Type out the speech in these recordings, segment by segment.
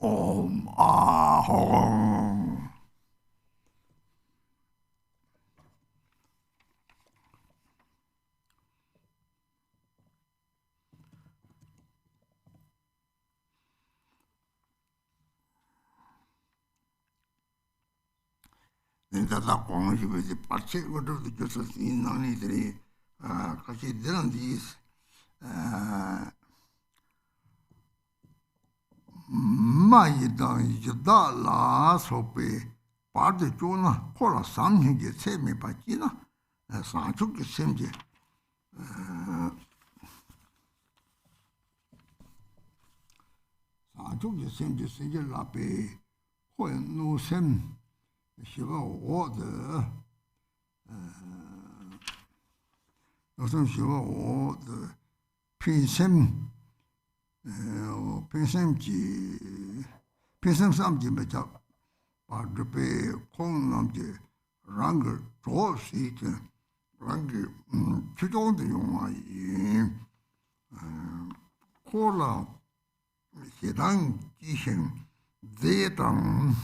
Om Ahong. Nintata Kongshi with the Pache, what of the Joseph in Nanitri, Kashi Dilandis, Mayidan Yadala Sope, Part the Juna, Kola Samhi get Semi Pachina, Sanchuk Semje. Sanchuk Semje Singel Lape, Hoen no Sem. Shiva order, also Shiva order, Pinsem Samji Meta, but the pay Kong Namji, Ranger, Draw Seat, Ranger, Chidon the Yuma, Kola, Sedang Jishin, Zetan.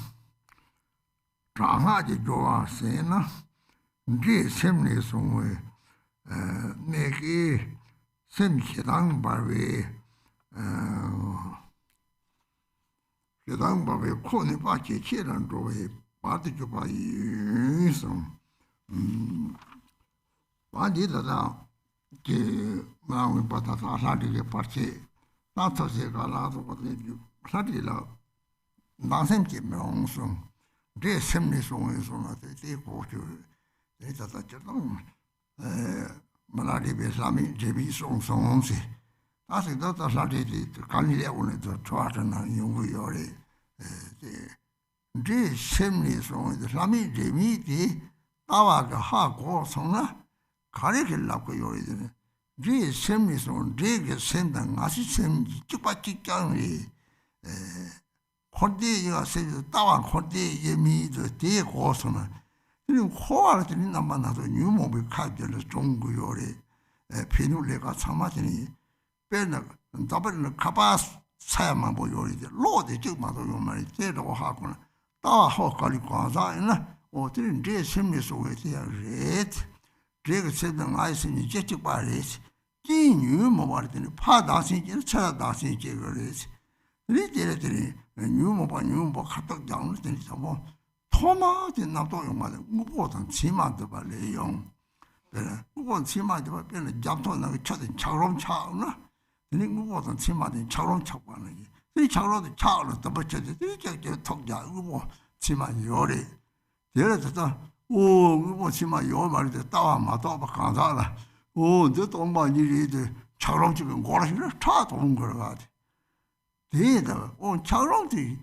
Drama Joa Sena, G. Semley Songway, Neki Sem Shedang Barwe, Shedang Barwe, Koni Pachi, Chiran Dove, Particular Yusum, Padida, Maui Patata, Sadi Pachi, Nata Segalato, Sadila, Nasem Kimonsum. They semi song is on they go to MILAREPA Sami, JB song. I think that's not it. Can't let the Trojan and Yuri. They semi song is Sami, JB, the Tawaga Hako Sona, Karikilako Yuri. They semi song, they get sent and Assistant Chupachikang. Cordia says, Tawa Cordia, Yemi, the day Gossona. You quality Namana, the new mobile captain, strong Yori, Pinulega Samatini, Penna, and double the Capas, Sama Boyori, the Lord, the Jigmato Yomari, Theodore Hakuna, Tawa Hokali Quazana, or 3 days semis away there, red, Drake said the ice in the jetty barriers, King, you more than the pa dancing, and child dancing jiggers. Literally, a new mobile cut down the Tamo. Thomas did not talk about the important Sima de Ballet young. Who wants Sima de Ballet jumped on a chat in Charon Chowna? Then it was on Sima in Charon Chapani. They Charon the child, the butcher, they just talk down Sima Yori. The other, oh, we want Sima Yoma, the Tawa Mataba Kanzala. Oh, that on my need the Charon chicken water, tart on Gurad. Did on Charonti.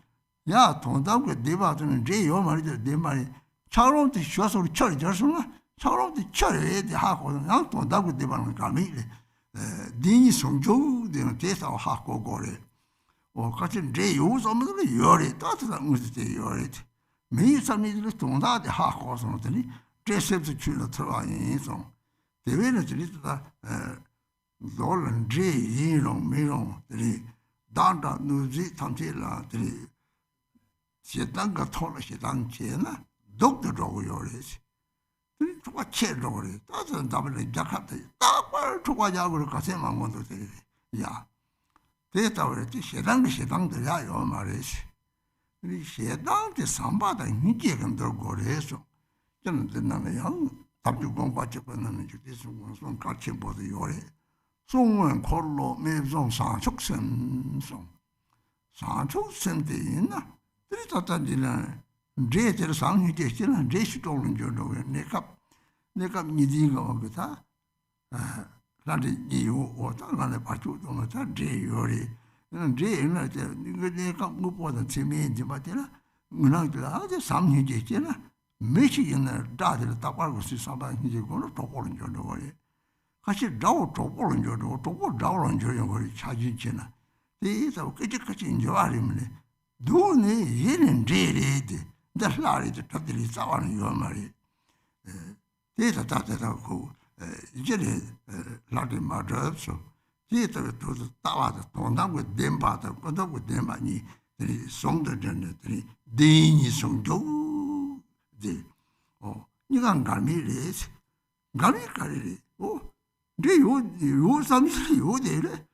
Ya, Tonda with Devaton, J. Omari, de Mari, Charonti, Shoss or Church, Charonti, Cherry, the Hako, and Tonda with Devan Camille. Dini Sonjo, the taste of Hako Gore. Or Catching J. Use on the Yori, that's the Musti Yori. Me, some little Tonda, the Hako, something, dress up the children trying song. The village little Dolan J. Miron, the Danda Nuzi Tantilla, the Shedanga told Shedan Chena, Doctor Dogoris. What chair Dogoris? Doesn't double the jacket. That to what I will Casema want to say. Ya. Data already Shedan the Yayo Maris. Shedan the Samba and Nijikan Dogoreso. Then the Nana Young, Tapu Gombachapan and Judice on Kachibo the Yore. Song and Corlo made on Sanchuk song. Sanchuk sent in. Tritatan J. Sang, he still and J. Stolen Jodo, Nekap Nidigo Gita, Ladi, you or Tangana Patu, J. Yori, 내가 무엇보다 재미있지 맞더라. 문학들 아주 삼년제잖아. 매시기는 다들 딱발고 시사바 이제 거는 도보는 저도 거리. 같이 나오 도보는 저도 도보 나오는 저요 거리 찾지잖아. 이서 그저까지 이제 알이면 돈이 얘는 제레데. 달라리도 답들이 싸우는 요 말이. 대다 다다고 이제 라디 마더서 이때 또 따와도 돈다고 댐바도 거다고 댐바니 이 송도전들이 대인이 송도 이건 감이래 감이까리 요 삼시 요데래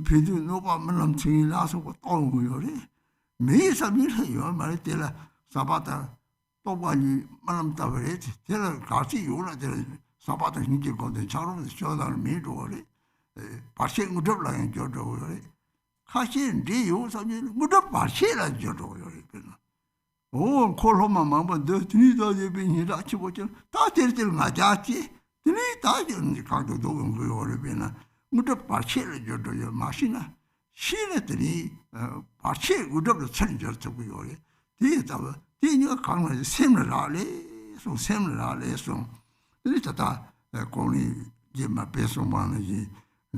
배도 노바만 청이 나서 또 거요래 매일 삼일 요 말이 때라 사바다 또바니 만남다 그래지 때라 같이 요나 때 사바다 hinge 건데 자로 저다를 미도래 바시 무접라는 저도래 카신디 요사니 무접 바시라 저도래 그나 오 콜로만 만번 더 드니다 제빈이라 치고죠 다 될들 맞았지 드니 다 되는 강도 도는 거요래 베나 무접 바시라 저도요 마시나 시네들이 바시 무접을 천저적고요래 뒤에다가 뒤니가 강을 샘을하래 송 샘을하래 송 그랬다 거기 제마 배송만이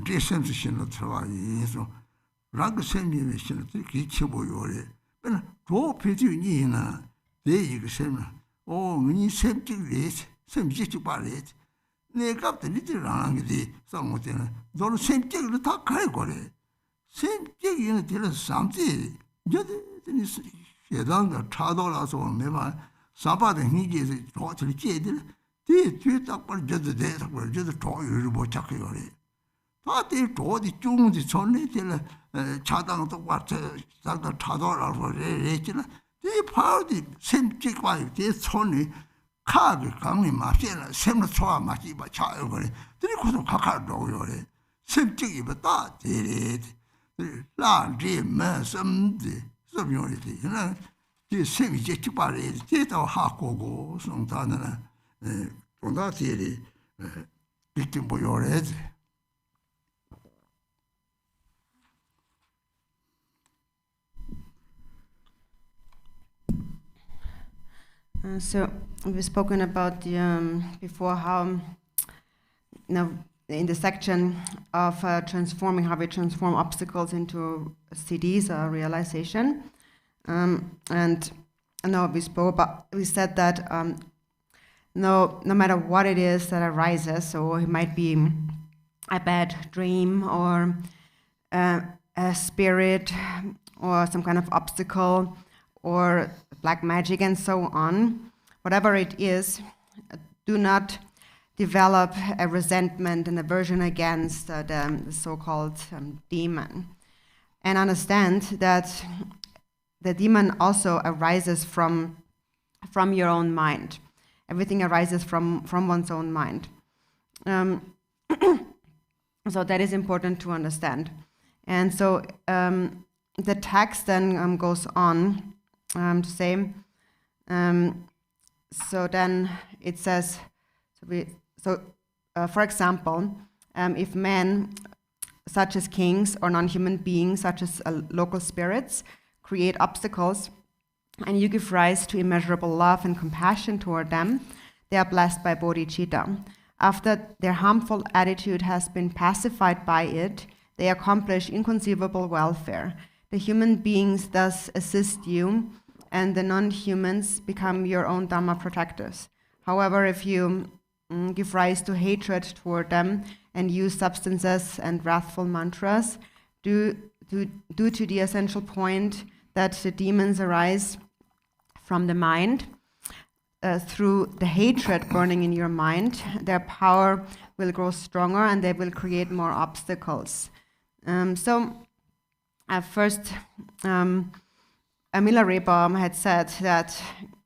디센스 신을 들어와서 락 샘이 신을 기치 보여래 그러나 도 배주니나 내 이거 샘을 니 샘직이 샘직이 빨리 내가 들리들 안 하게 상모때는 너는 샘직을 다 갈거래 샘직이는 들어 삼지 저들이 예당가 차도라서 매만 사바의 힘기에서 도저히 제들 뒤에 딱 벌 저도 대서 벌 저도 도를 못 잡고 그래. 다들 도디 중지 전에 될 차당 똑같이 자가 차도라서 그랬지나 이 파디 샘직과 제 손이 카드 강이 마시나 샘을 초아 마시 봐 차요 그래. 들이 고도 가까도 그래. 샘직이 다 되래. 라디면 섬디 섬요리지. 그냥 이 샘이 제 특발이 제도 하고고 송다는 돈다들이 victim 보여야지. So we've spoken about the, before how in the section of transforming, how we transform obstacles into CDs or realization, and now we said that no matter what it is that arises, so it might be a bad dream or a spirit or some kind of obstacle or black magic and so on, whatever it is, do not develop a resentment and aversion against the so-called demon. And understand that the demon also arises from your own mind. Everything arises from one's own mind. So that is important to understand. And so the text then goes on to say, so then it says, for example, if men, such as kings, or non-human beings, such as local spirits, create obstacles, and you give rise to immeasurable love and compassion toward them, they are blessed by bodhicitta. After their harmful attitude has been pacified by it, they accomplish inconceivable welfare. The human beings thus assist you, and the non-humans become your own Dharma protectors. However, if you give rise to hatred toward them and use substances and wrathful mantras, due to the essential point that the demons arise from the mind, through the hatred burning in your mind, their power will grow stronger and they will create more obstacles. First, MILAREPA had said that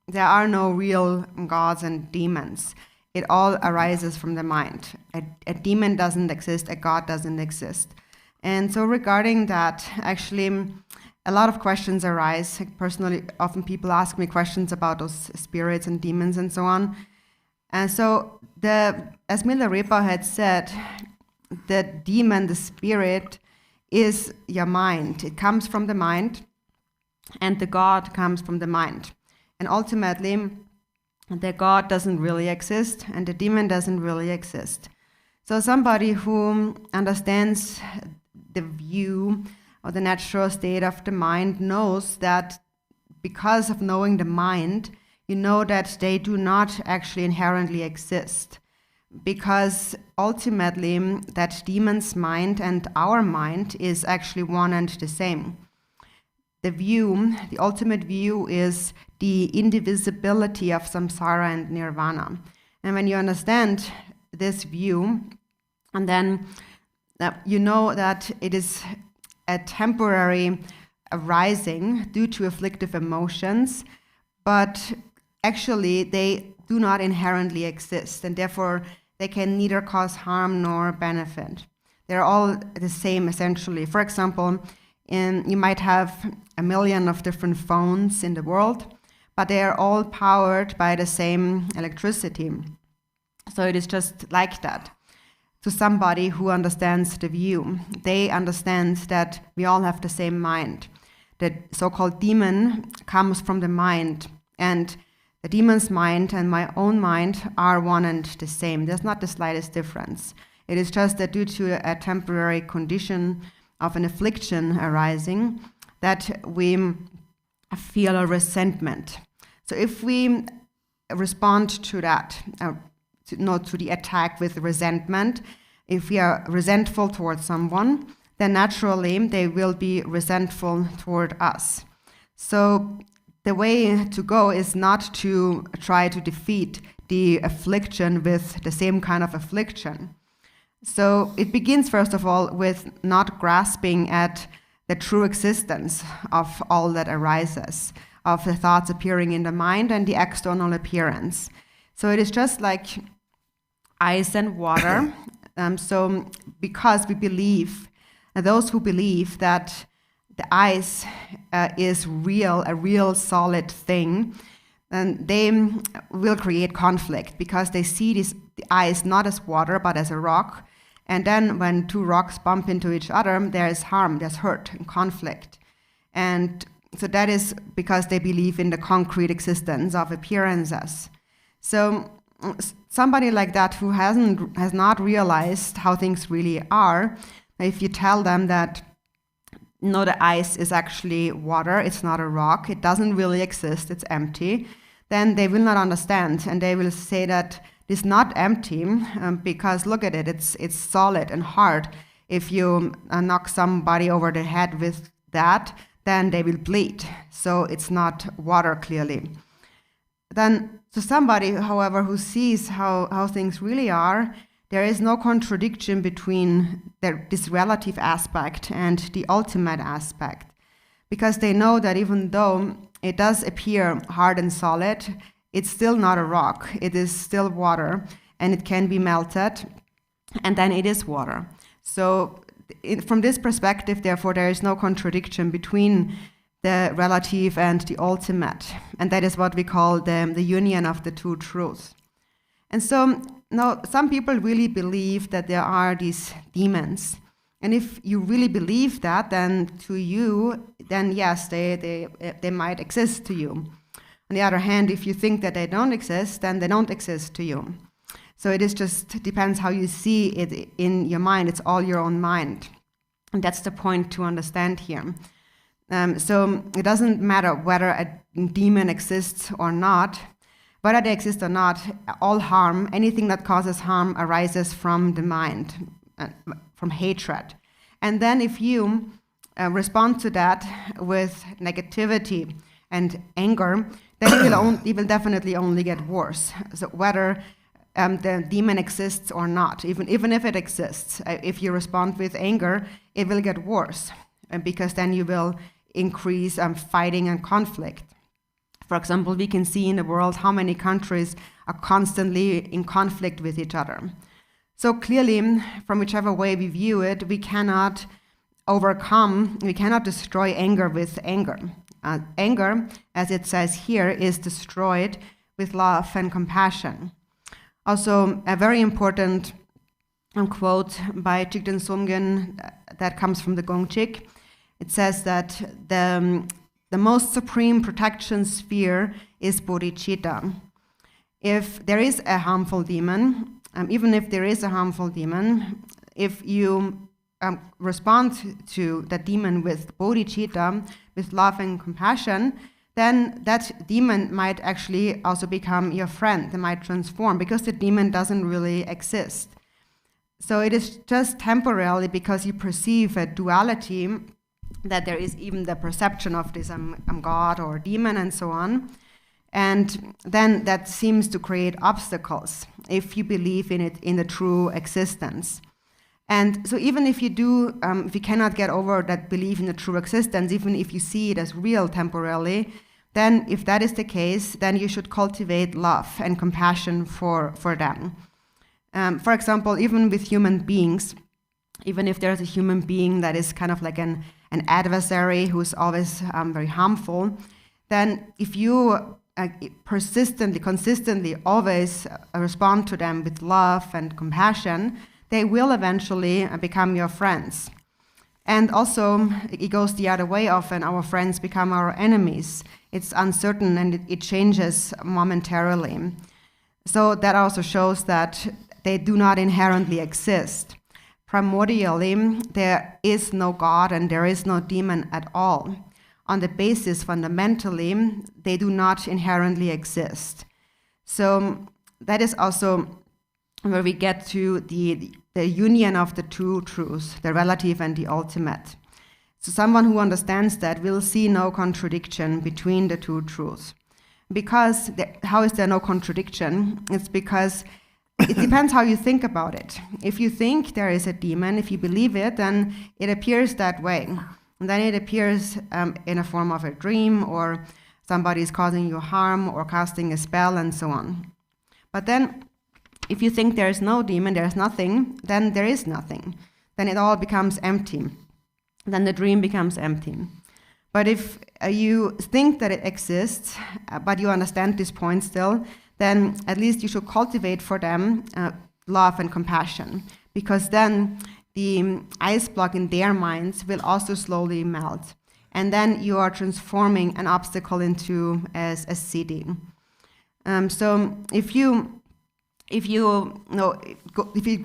there are no real gods and demons. It all arises from the mind. A demon doesn't exist, a god doesn't exist. And so regarding that, actually, a lot of questions arise. Personally, often people ask me questions about those spirits and demons and so on. And so, as MILAREPA had said, the demon, the spirit, is your mind. It comes from the mind, and the God comes from the mind. And ultimately, the God doesn't really exist, and the demon doesn't really exist. So somebody who understands the view or the natural state of the mind knows that because of knowing the mind, you know that they do not actually inherently exist. Because ultimately, that demon's mind and our mind is actually one and the same. The view, the ultimate view, is the indivisibility of samsara and nirvana. And when you understand this view, and then you know that it is a temporary arising due to afflictive emotions, but actually they do not inherently exist, and therefore they can neither cause harm nor benefit. They're all the same, essentially. For example, you might have 1 million of different phones in the world, but they are all powered by the same electricity. So it is just like that. To somebody who understands the view, they understand that we all have the same mind. The so-called demon comes from the mind, and the demon's mind and my own mind are one and the same. There's not the slightest difference. It is just that due to a temporary condition of an affliction arising, that we feel a resentment. So if we respond to that, to the attack with resentment, if we are resentful towards someone, then naturally they will be resentful toward us. So the way to go is not to try to defeat the affliction with the same kind of affliction. So it begins, first of all, with not grasping at the true existence of all that arises, of the thoughts appearing in the mind and the external appearance. So it is just like ice and water. So because we believe, those who believe that the ice is real, a real solid thing, and they will create conflict because they see the ice not as water but as a rock. And then when two rocks bump into each other, there is harm, there's hurt and conflict. And so that is because they believe in the concrete existence of appearances. So somebody like that who has not realized how things really are, if you tell them that no, the ice is actually water, it's not a rock, it doesn't really exist, it's empty, then they will not understand, and they will say that it's not empty because look at it, it's solid and hard. If you knock somebody over the head with that, then they will bleed. So it's not water, clearly. Then to somebody, however, who sees how things really are, there is no contradiction between this relative aspect and the ultimate aspect, because they know that even though it does appear hard and solid, it's still not a rock. It is still water, and it can be melted, and then it is water. So from this perspective, therefore, there is no contradiction between the relative and the ultimate, and that is what we call the union of the two truths. And so now some people really believe that there are these demons. And if you really believe that, then to you, then yes, they might exist to you. On the other hand, if you think that they don't exist, then they don't exist to you. So it depends how you see it in your mind. It's all your own mind. And that's the point to understand here. So it doesn't matter whether a demon exists or not. Whether they exist or not, all harm, anything that causes harm arises from the mind, from hatred. And then if you respond to that with negativity and anger, then it will definitely only get worse. So whether the demon exists or not, even if it exists, if you respond with anger, it will get worse, because then you will increase fighting and conflict. For example, we can see in the world how many countries are constantly in conflict with each other. So clearly, from whichever way we view it, we cannot destroy anger with anger. Anger, as it says here, is destroyed with love and compassion. Also, a very important quote by Jigten Sumgon that comes from the Gongchik. It says that the most supreme protection sphere is bodhicitta. If there is a harmful demon, even if there is a harmful demon, if you respond to that demon with bodhicitta, with love and compassion, then that demon might actually also become your friend. It might transform because the demon doesn't really exist. So it is just temporarily because you perceive a duality, that there is even the perception of this God or demon and so on. And then that seems to create obstacles if you believe in it, in the true existence. And so even if you do, if you cannot get over that belief in the true existence, even if you see it as real temporarily, then if that is the case, then you should cultivate love and compassion for them. For example, even with human beings, even if there's a human being that is kind of like an adversary who's always very harmful, then if you consistently always respond to them with love and compassion, they will eventually become your friends. And also, it goes the other way often. Our friends become our enemies. It's uncertain and it changes momentarily. So that also shows that they do not inherently exist. Primordially, there is no God and there is no demon at all. On the basis, fundamentally, they do not inherently exist. So that is also where we get to the union of the two truths, the relative and the ultimate. So someone who understands that will see no contradiction between the two truths. Because how is there no contradiction? It's because it depends how you think about it. If you think there is a demon, if you believe it, then it appears that way. And then it appears in a form of a dream, or somebody is causing you harm or casting a spell and so on. But then if you think there is no demon, there is nothing, then there is nothing. Then it all becomes empty. Then the dream becomes empty. But if you think that it exists, but you understand this point still, then at least you should cultivate for them love and compassion, because then the ice block in their minds will also slowly melt. And then you are transforming an obstacle into a city. So if you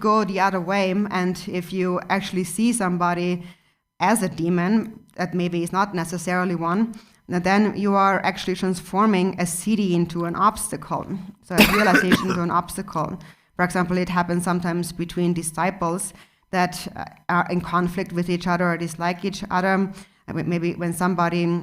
go the other way, and if you actually see somebody as a demon, that maybe is not necessarily one, then you are actually transforming a city into an obstacle. So a realization to an obstacle. For example, it happens sometimes between disciples that are in conflict with each other or dislike each other. Maybe when somebody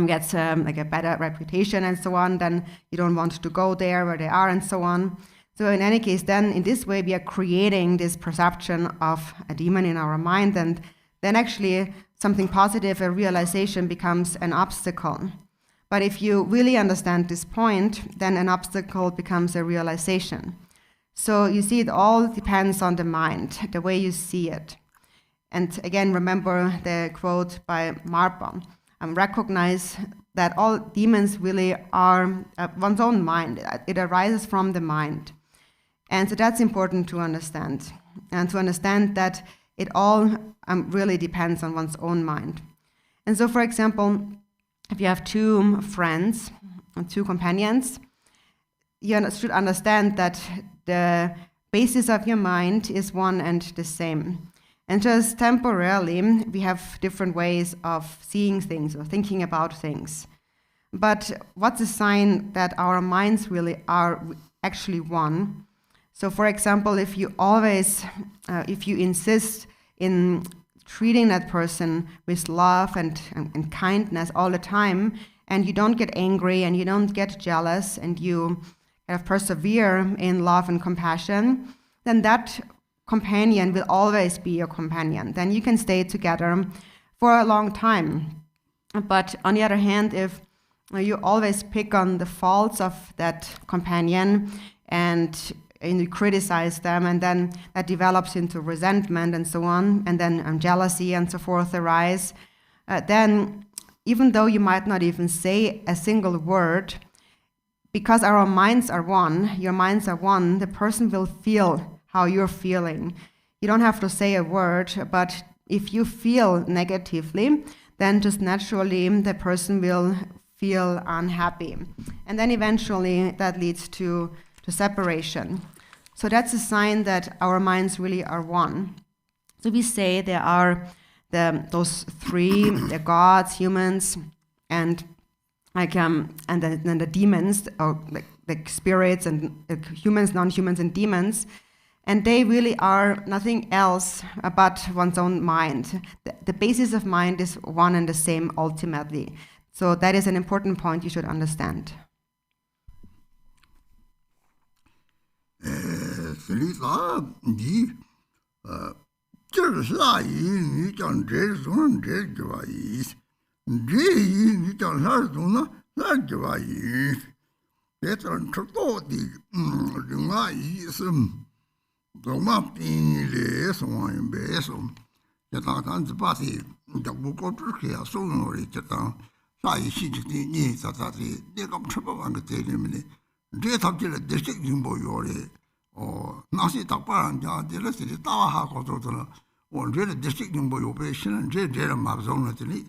gets like a better reputation and so on, then you don't want to go there where they are and so on. So in any case, then in this way, we are creating this perception of a demon in our mind, and then actually something positive, a realization, becomes an obstacle. But if you really understand this point, then an obstacle becomes a realization. So you see, it all depends on the mind, the way you see it. And again, remember the quote by Marpa. Recognize that all demons really are one's own mind. It arises from the mind. And so that's important to understand. And to understand that it all really depends on one's own mind. And so, for example, if you have two friends, two companions, you should understand that the basis of your mind is one and the same. And just temporarily, we have different ways of seeing things or thinking about things. But what's a sign that our minds really are actually one? So, for example, if you insist in treating that person with love and kindness all the time, and you don't get angry and you don't get jealous, and you persevere in love and compassion, then that companion will always be your companion. Then you can stay together for a long time. But on the other hand, if you always pick on the faults of that companion and you criticize them, and then that develops into resentment and so on, and then jealousy and so forth arise, then even though you might not even say a single word, because our minds are one, your minds are one, the person will feel how you're feeling. You don't have to say a word, but if you feel negatively, then just naturally the person will feel unhappy. And then eventually that leads to separation. So that's a sign that our minds really are one. So we say there are those three, the gods, humans, and then the demons, or like spirits and humans, non-humans, and demons. And they really are nothing else but one's own mind. The basis of mind is one and the same ultimately. So that is an important point you should understand. nasi takparan ja dele siri tawa ha ko to to won re district number yo be shin re ma zong na tini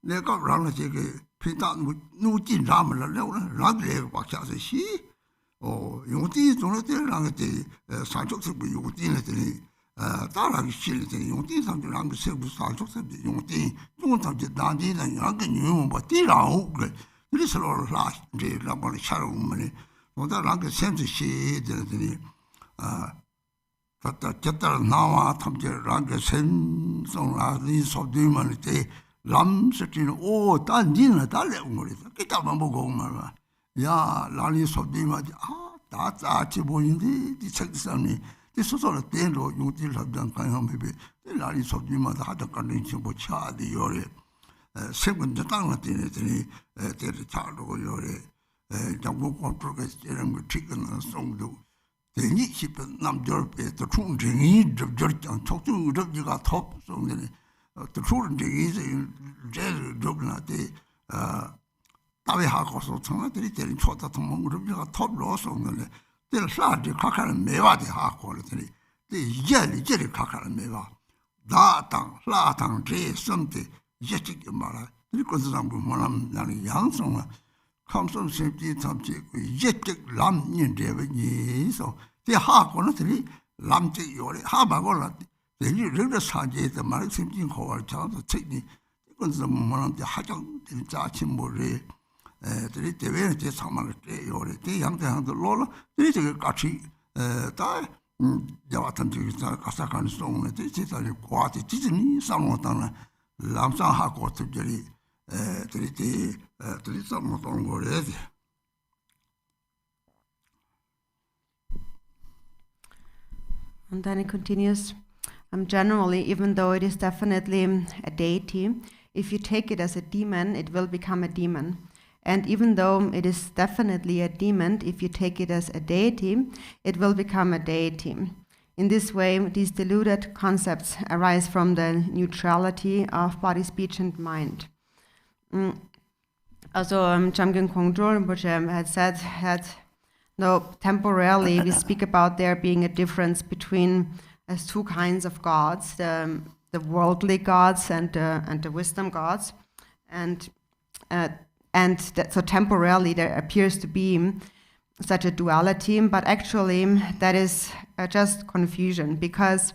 le ka rang na je ge pita nu jin ra ma le la le ba cha se shi o yong ti zong le de rang de san chok se bu yong ti le tini da la shi le tini yong ti san de rang se bu san chok se yong ti zong ta je dan ji na ya ge ni mo ba ti ra ho ge ni se lo la de la ba le cha ro ma ne o da rang ge sen se shi de tini tata Jigten nawa tamje range sen song la ni so du man te lam setin o tan din da le ngori ke ta ma bo go ma ya la ni so du ma da za chi bo yin di chek sam ni di so so le ten lo yu ti la dan kan ha me be la ni so du ma da da kan ni chi bo cha di yo le se gun da tang la ti ni te cha lo yo le ja bo ko pro ke ren Drikung song do 대니 싶은 남절배 또 충정이 접절장 촉중 접지가 톱 송들이 또 충정이 제일 접나데 다외 하고서 청아들이 때린 초다 통문 접지가 톱로 송들이 들 사지 각하는 매와데 하고들이 이제 각하는 매와 다당 라당 제 섬때 이제 말아 이거 사람 보면 나는 양성아 감성 심지 탐지 예적 람인 대변이서 대 하고는 람지 요래 하바고라 대리 르르 사제의 말 심지 고월 차도 책니 이건 좀 뭐는데 하정 자침 모래 들이 대변에 제 상만을 때 요래 대 양대한도 로라 들이 저기 같이 다 야와탄 저기 가사간 송네 제자리 과지 지진이 상호다나 람상하고 특별히 And then it continues, generally, even though it is definitely a deity, if you take it as a demon, it will become a demon. And even though it is definitely a demon, if you take it as a deity, it will become a deity. In this way, these deluded concepts arise from the neutrality of body, speech, and mind. Also, Drikung Rinpoche had said that temporarily we speak about there being a difference between two kinds of gods, the worldly gods and the wisdom gods, so temporarily there appears to be such a duality, but actually that is just confusion, because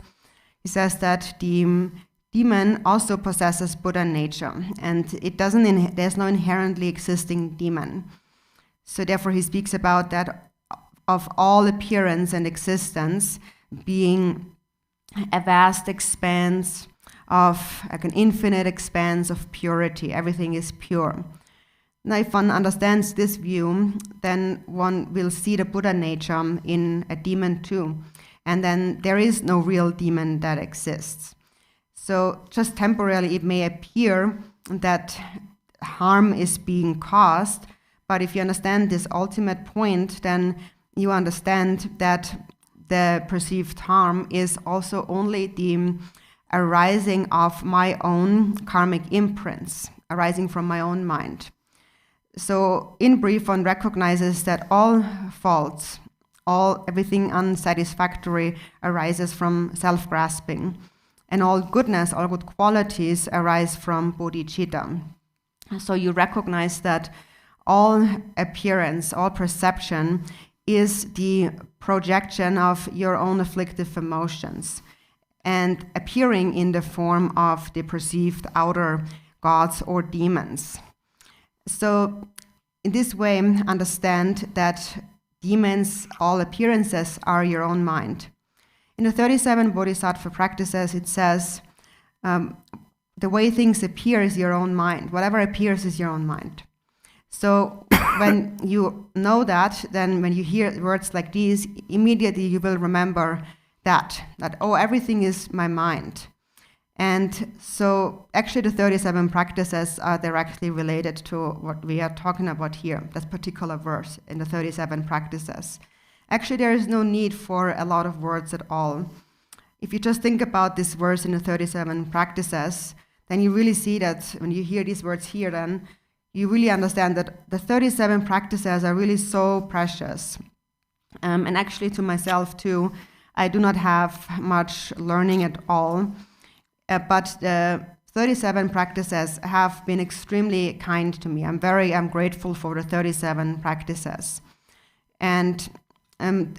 he says that the demon also possesses Buddha nature, and there's no inherently existing demon. So therefore he speaks about that of all appearance and existence being a vast expanse of, like an infinite expanse of purity. Everything is pure. Now if one understands this view, then one will see the Buddha nature in a demon too. And then there is no real demon that exists. So just temporarily it may appear that harm is being caused, but if you understand this ultimate point, then you understand that the perceived harm is also only the arising of my own karmic imprints, arising from my own mind. So in brief, one recognizes that all faults everything unsatisfactory arises from self-grasping. And all goodness, all good qualities arise from bodhicitta. So you recognize that all appearance, all perception is the projection of your own afflictive emotions and appearing in the form of the perceived outer gods or demons. So in this way, understand that demons, all appearances, are your own mind. In the 37 Bodhisattva practices, it says, the way things appear is your own mind. Whatever appears is your own mind. So when you know that, then when you hear words like these, immediately you will remember that, oh, everything is my mind. And so actually the 37 practices are directly related to what we are talking about here, this particular verse in the 37 practices. Actually, there is no need for a lot of words at all. If you just think about this verse in the 37 practices, then you really see that when you hear these words here, then you really understand that the 37 practices are really so precious. And actually to myself too, I do not have much learning at all, but the 37 practices have been extremely kind to me. I'm grateful for the 37 practices. And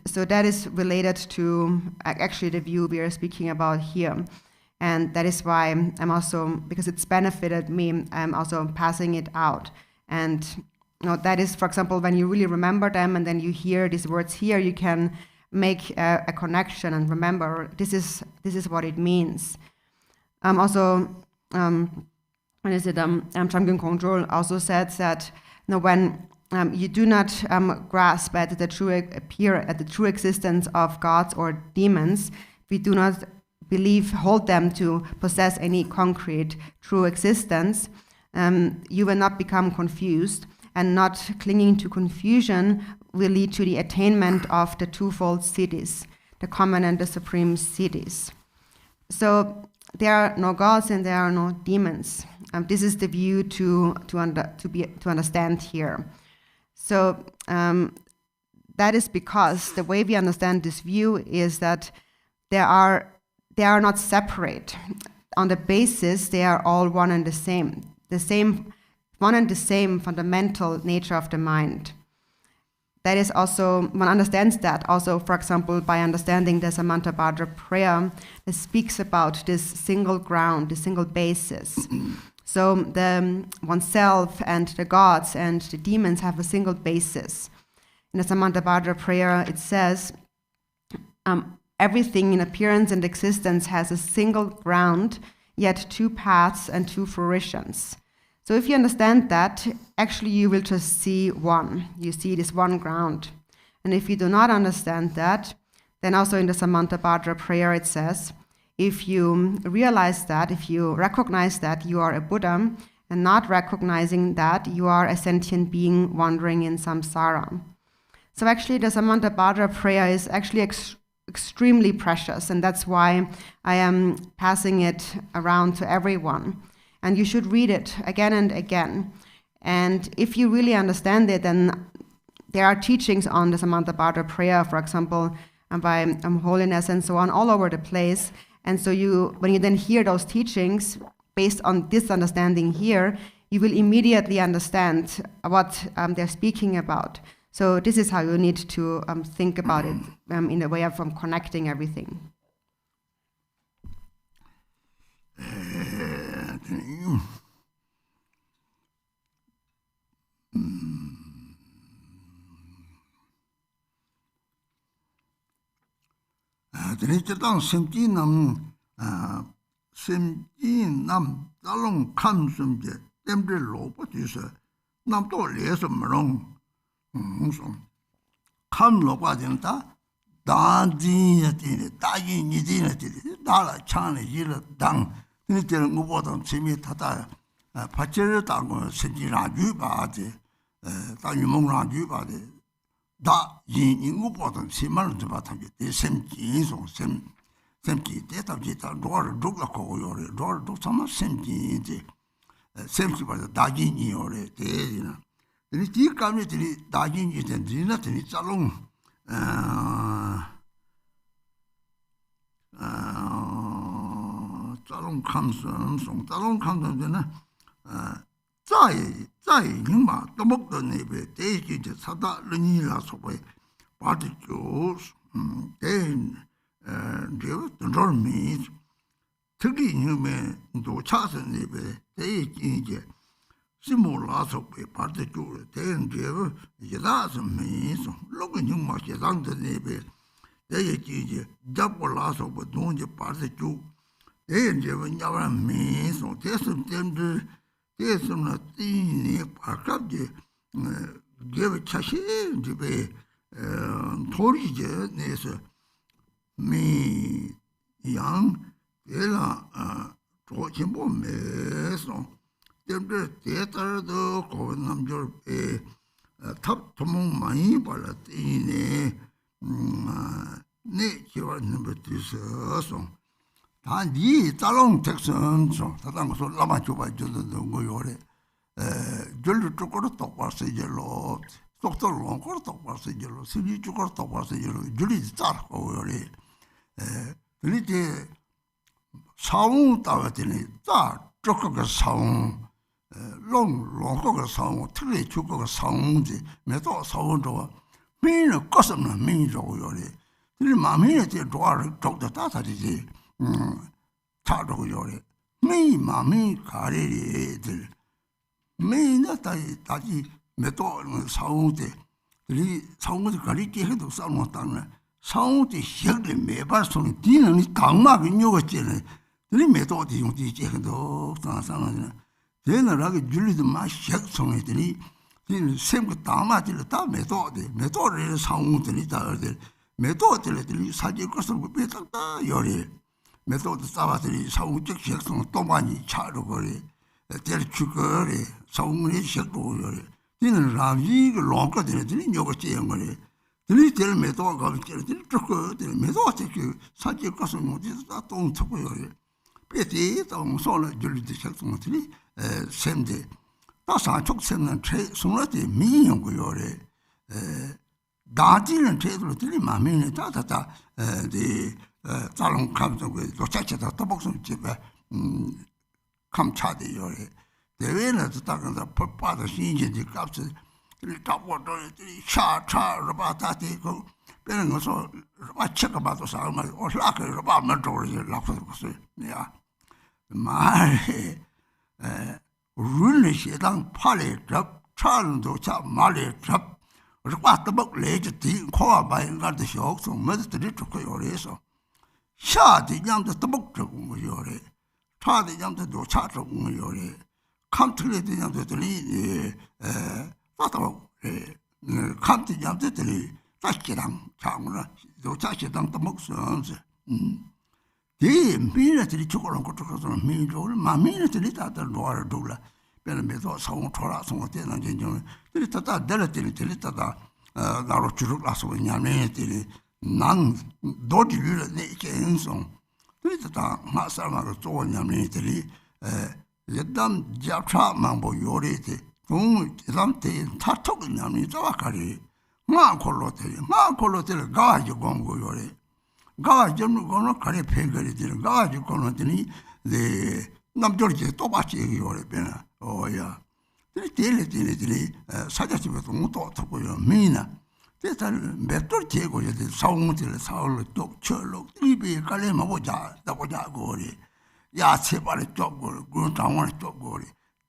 so that is related to actually the view we are speaking about here. And that is why I'm also, because it's benefited me, I'm also passing it out. And that is, for example, when you really remember them and then you hear these words here, you can make a connection and remember this is what it means. Also, Chamgyal Kongtrul also said that when you do not grasp at the true existence of gods or demons, we do not hold them to possess any concrete true existence, you will not become confused, and not clinging to confusion will lead to the attainment of the twofold siddhis, the common and the supreme siddhis. So there are no gods and there are no demons. This is the view to understand here. So that is because the way we understand this view is that they are not separate. On the basis, they are all one and the same fundamental nature of the mind. That is also, one understands that also, for example, by understanding the Samantabhadra prayer that speaks about this single ground, this single basis. So the oneself and the gods and the demons have a single basis. In the Samantabhadra prayer, it says, everything in appearance and existence has a single ground, yet two paths and two fruitions. So if you understand that, actually you will just see one. You see this one ground. And if you do not understand that, then also in the Samantabhadra prayer it says, if you realize that, if you recognize that you are a Buddha, and not recognizing that you are a sentient being wandering in samsara. So actually the Samantabhadra prayer is actually extremely precious, and that's why I am passing it around to everyone. And you should read it again and again. And if you really understand it, then there are teachings on the Samantabhadra prayer, for example, by holiness and so on, all over the place. And so when you then hear those teachings, based on this understanding here, you will immediately understand what they're speaking about. So this is how you need to think about it in a way of connecting everything. 달롱 감숨제 땜들 로봇이서 남도 레서 물론 감로 빠진다 단지야티네 다기니지네티 달아 창네 일을 당 이때는 무보던 재미 타다 파체를 당고 생기라 주바지 다유몽라 주바지 다 인무보던 심만을 좀 받게 샘기소 샘기 대답지다 로를 두고 요래 로를 두 참아 샘기지 샘기 받아 다기니 요래 대리나 이 뒤감이들이 다기니 된지나 되니 짜롱 자롱 감선 송 자롱 감선은在因嘛都木的那边这些就查到人家所谓把的就是这个多少米特别因为都查是那边这些经济是莫拉所谓把的就是这个一大是米送那个因嘛些上的那边这些经济加不拉所谓东西把的就这个要不然米送这是真的这是呢第一年把个的这个吃些这边脱离这那是米羊这了做全部没送对不对这点都搞那么就他们满把了第一年那就那么就是送他你咋弄这种说他当我说那么就把就是我有的就是这个都把谁的了doktor lo ko to pa se jelo sili ju ko to pa se jelo juli tsar ko yore li te saung ta wa de ni ta chok ko saung long ko saung tri chu ko saung ji me to saung do min no ko sam na min jo yore li ma min te do ar chok da ta ji ta do yore min ma min ka re de min na ta ji 메토 사우데 리 사우데 가리게 해도 싸우었다는 사우데 시작에 매발 손이 뒤는 강막 인요겠지네 리 메토디 용디 제도 상상하는 제너라게 줄리도 마 시작 손이더니 이 샘고 다마들 다 메토를 사우들이 다들 메토들이 사지 것을 베탁다 요리 메토드 싸바들이 사우적 시작성 또 많이 차르거리 될 주거리 사우문의 시작도 요리 이는 라비 그 롱가 되는 요거 찌는 거래. 들이 될 매도 가면 찌는 저거 될 매도 그 사지 가서 뭐지 다 동치고요. 배티 동 손을 줄리듯이 작성들이 샘데 다사 촉sem는 제 손으로 미용 거요래. 다지는 제대로 들이 마음에 다다다 이 자롱 감정을 또 자체다 또 복선 집에 감차대 요래. 대회는 딱은다 법받아 신진지 값을 잡고도 차차 로바다티 그 배는 거서 맞춰가 봐도 사람을 올라가 로바만 돌지 라고서 내가 말에 룰을 시당 팔에 잡 차는도 잡 말에 잡 로바도 막 레지티 코아 바인 가도 쇼서 뭐들이 좋고 요래서 샤디 양도 또 먹고 요래 차디 양도 차고 요래 칸트레 되냐들이 따따로 칸트 양들이 딱기랑 장으로 또 자식당 또 먹선스 이 미래들이 죽어놓은 것도 가서 민족을 마미네들이 다들 놓아를 둘라 배는면서 성우 초라 성우 때는 전쟁을 들이 따다 내려들이 따다 나로 주룩라서 왜냐면들이 난 도지를 내게 행성 들이 따다 마사마가 좋냐면들이 예담 잡차 망보 요리데 동 예담테 타톡 냠니 자와카리 마 콜로테 가지 공고 요리 가지 거는 가리 팽거리들 가지 거는더니 네 남절지 또 같이 요리 배나 오야 들이 사자집에서 또 타고요 미나 대단 몇돌 제고 이제 사웅들 사올로 또 철로 입에 깔래마 보자 거리 야채발에 쪼고 그 장원에 쪼고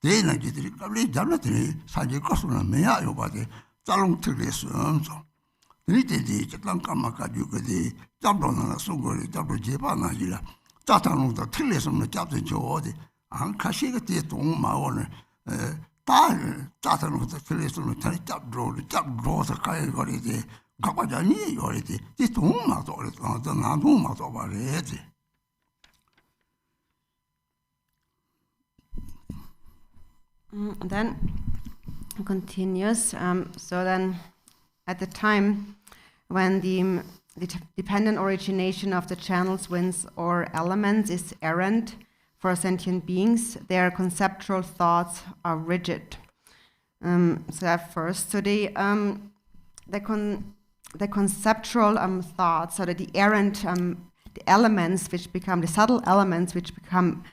대는 지들이 갑자기 잡았더니 사지 거스는 매야 요바데 짤롱틀에서 엄청 이때지 잠깐 까마가지고 그디 잡로나 소거리 잡로 제바나지라 짜타롱도 틀에서는 잡든 저어디 안 가시가 뒤에 동마원을 딸 짜타롱도 틀에서는 다리 잡로서 가야 거리지 가봐자니 요리지 뒤 동마도 그래서 나 동마도 말해야지 And then continues. So then, at the time when the dependent origination of the channels, winds, or elements is errant for sentient beings, their conceptual thoughts are rigid. So at first, so the conceptual thoughts, so that the errant the elements which become the subtle elements which become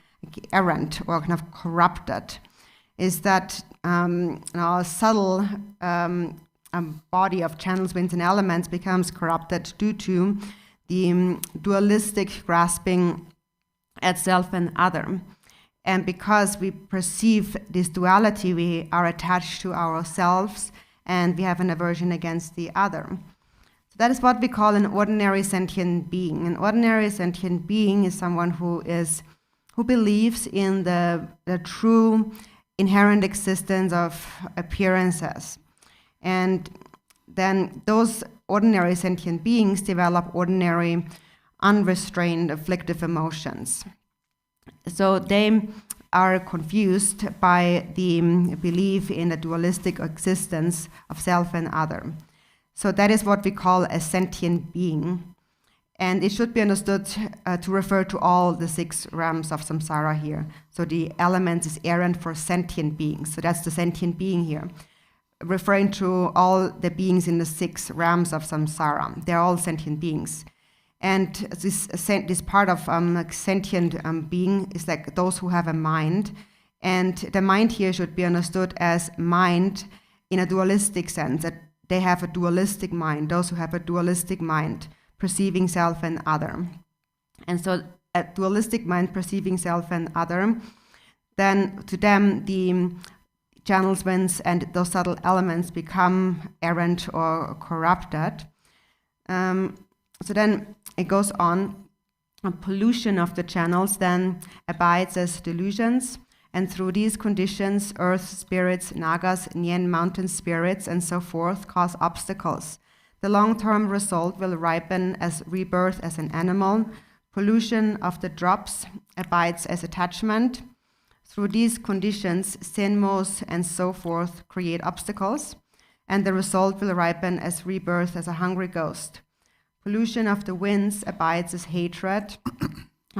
errant or kind of corrupted, is that a subtle body of channels, winds, and elements becomes corrupted due to the dualistic grasping at self and other. And because we perceive this duality, we are attached to ourselves and we have an aversion against the other. So that is what we call an ordinary sentient being. An ordinary sentient being is someone who believes in the true inherent existence of appearances. And then those ordinary sentient beings develop ordinary, unrestrained, afflictive emotions. So they are confused by the belief in the dualistic existence of self and other. So that is what we call a sentient being. And it should be understood to refer to all the 6 realms of samsara here. So the element is errant for sentient beings. So that's the sentient being here, referring to all the beings in the 6 realms of samsara. They're all sentient beings. And this part of sentient being is like those who have a mind. And the mind here should be understood as mind in a dualistic sense, that they have a dualistic mind, those who have a dualistic mind, perceiving self and other. And so a dualistic mind perceiving self and other, then to them the channels, winds, and those subtle elements become errant or corrupted. So then it goes on. A pollution of the channels then abides as delusions, and through these conditions, earth spirits, nagas, Nyen mountain spirits, and so forth cause obstacles. The long-term result will ripen as rebirth as an animal. Pollution of the drops abides as attachment. Through these conditions, sinmos and so forth create obstacles, and the result will ripen as rebirth as a hungry ghost. Pollution of the winds abides as hatred.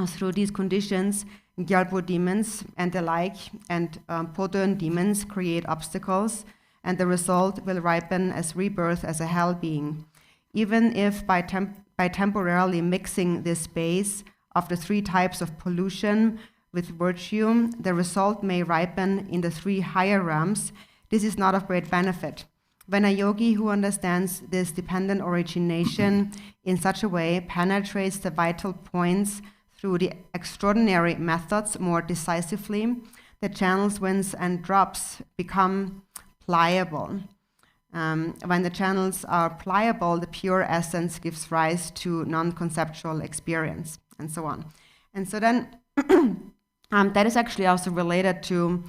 Through these conditions, Gyalpo demons and the like, and Podön demons create obstacles, and the result will ripen as rebirth as a hell being. Even if by temporarily mixing this space of the 3 types of pollution with virtue, the result may ripen in the 3 higher realms, this is not of great benefit. When a yogi who understands this dependent origination in such a way penetrates the vital points through the extraordinary methods more decisively, the channels, winds, and drops become pliable. When the channels are pliable, the pure essence gives rise to non-conceptual experience, and so on. And so then that is actually also related to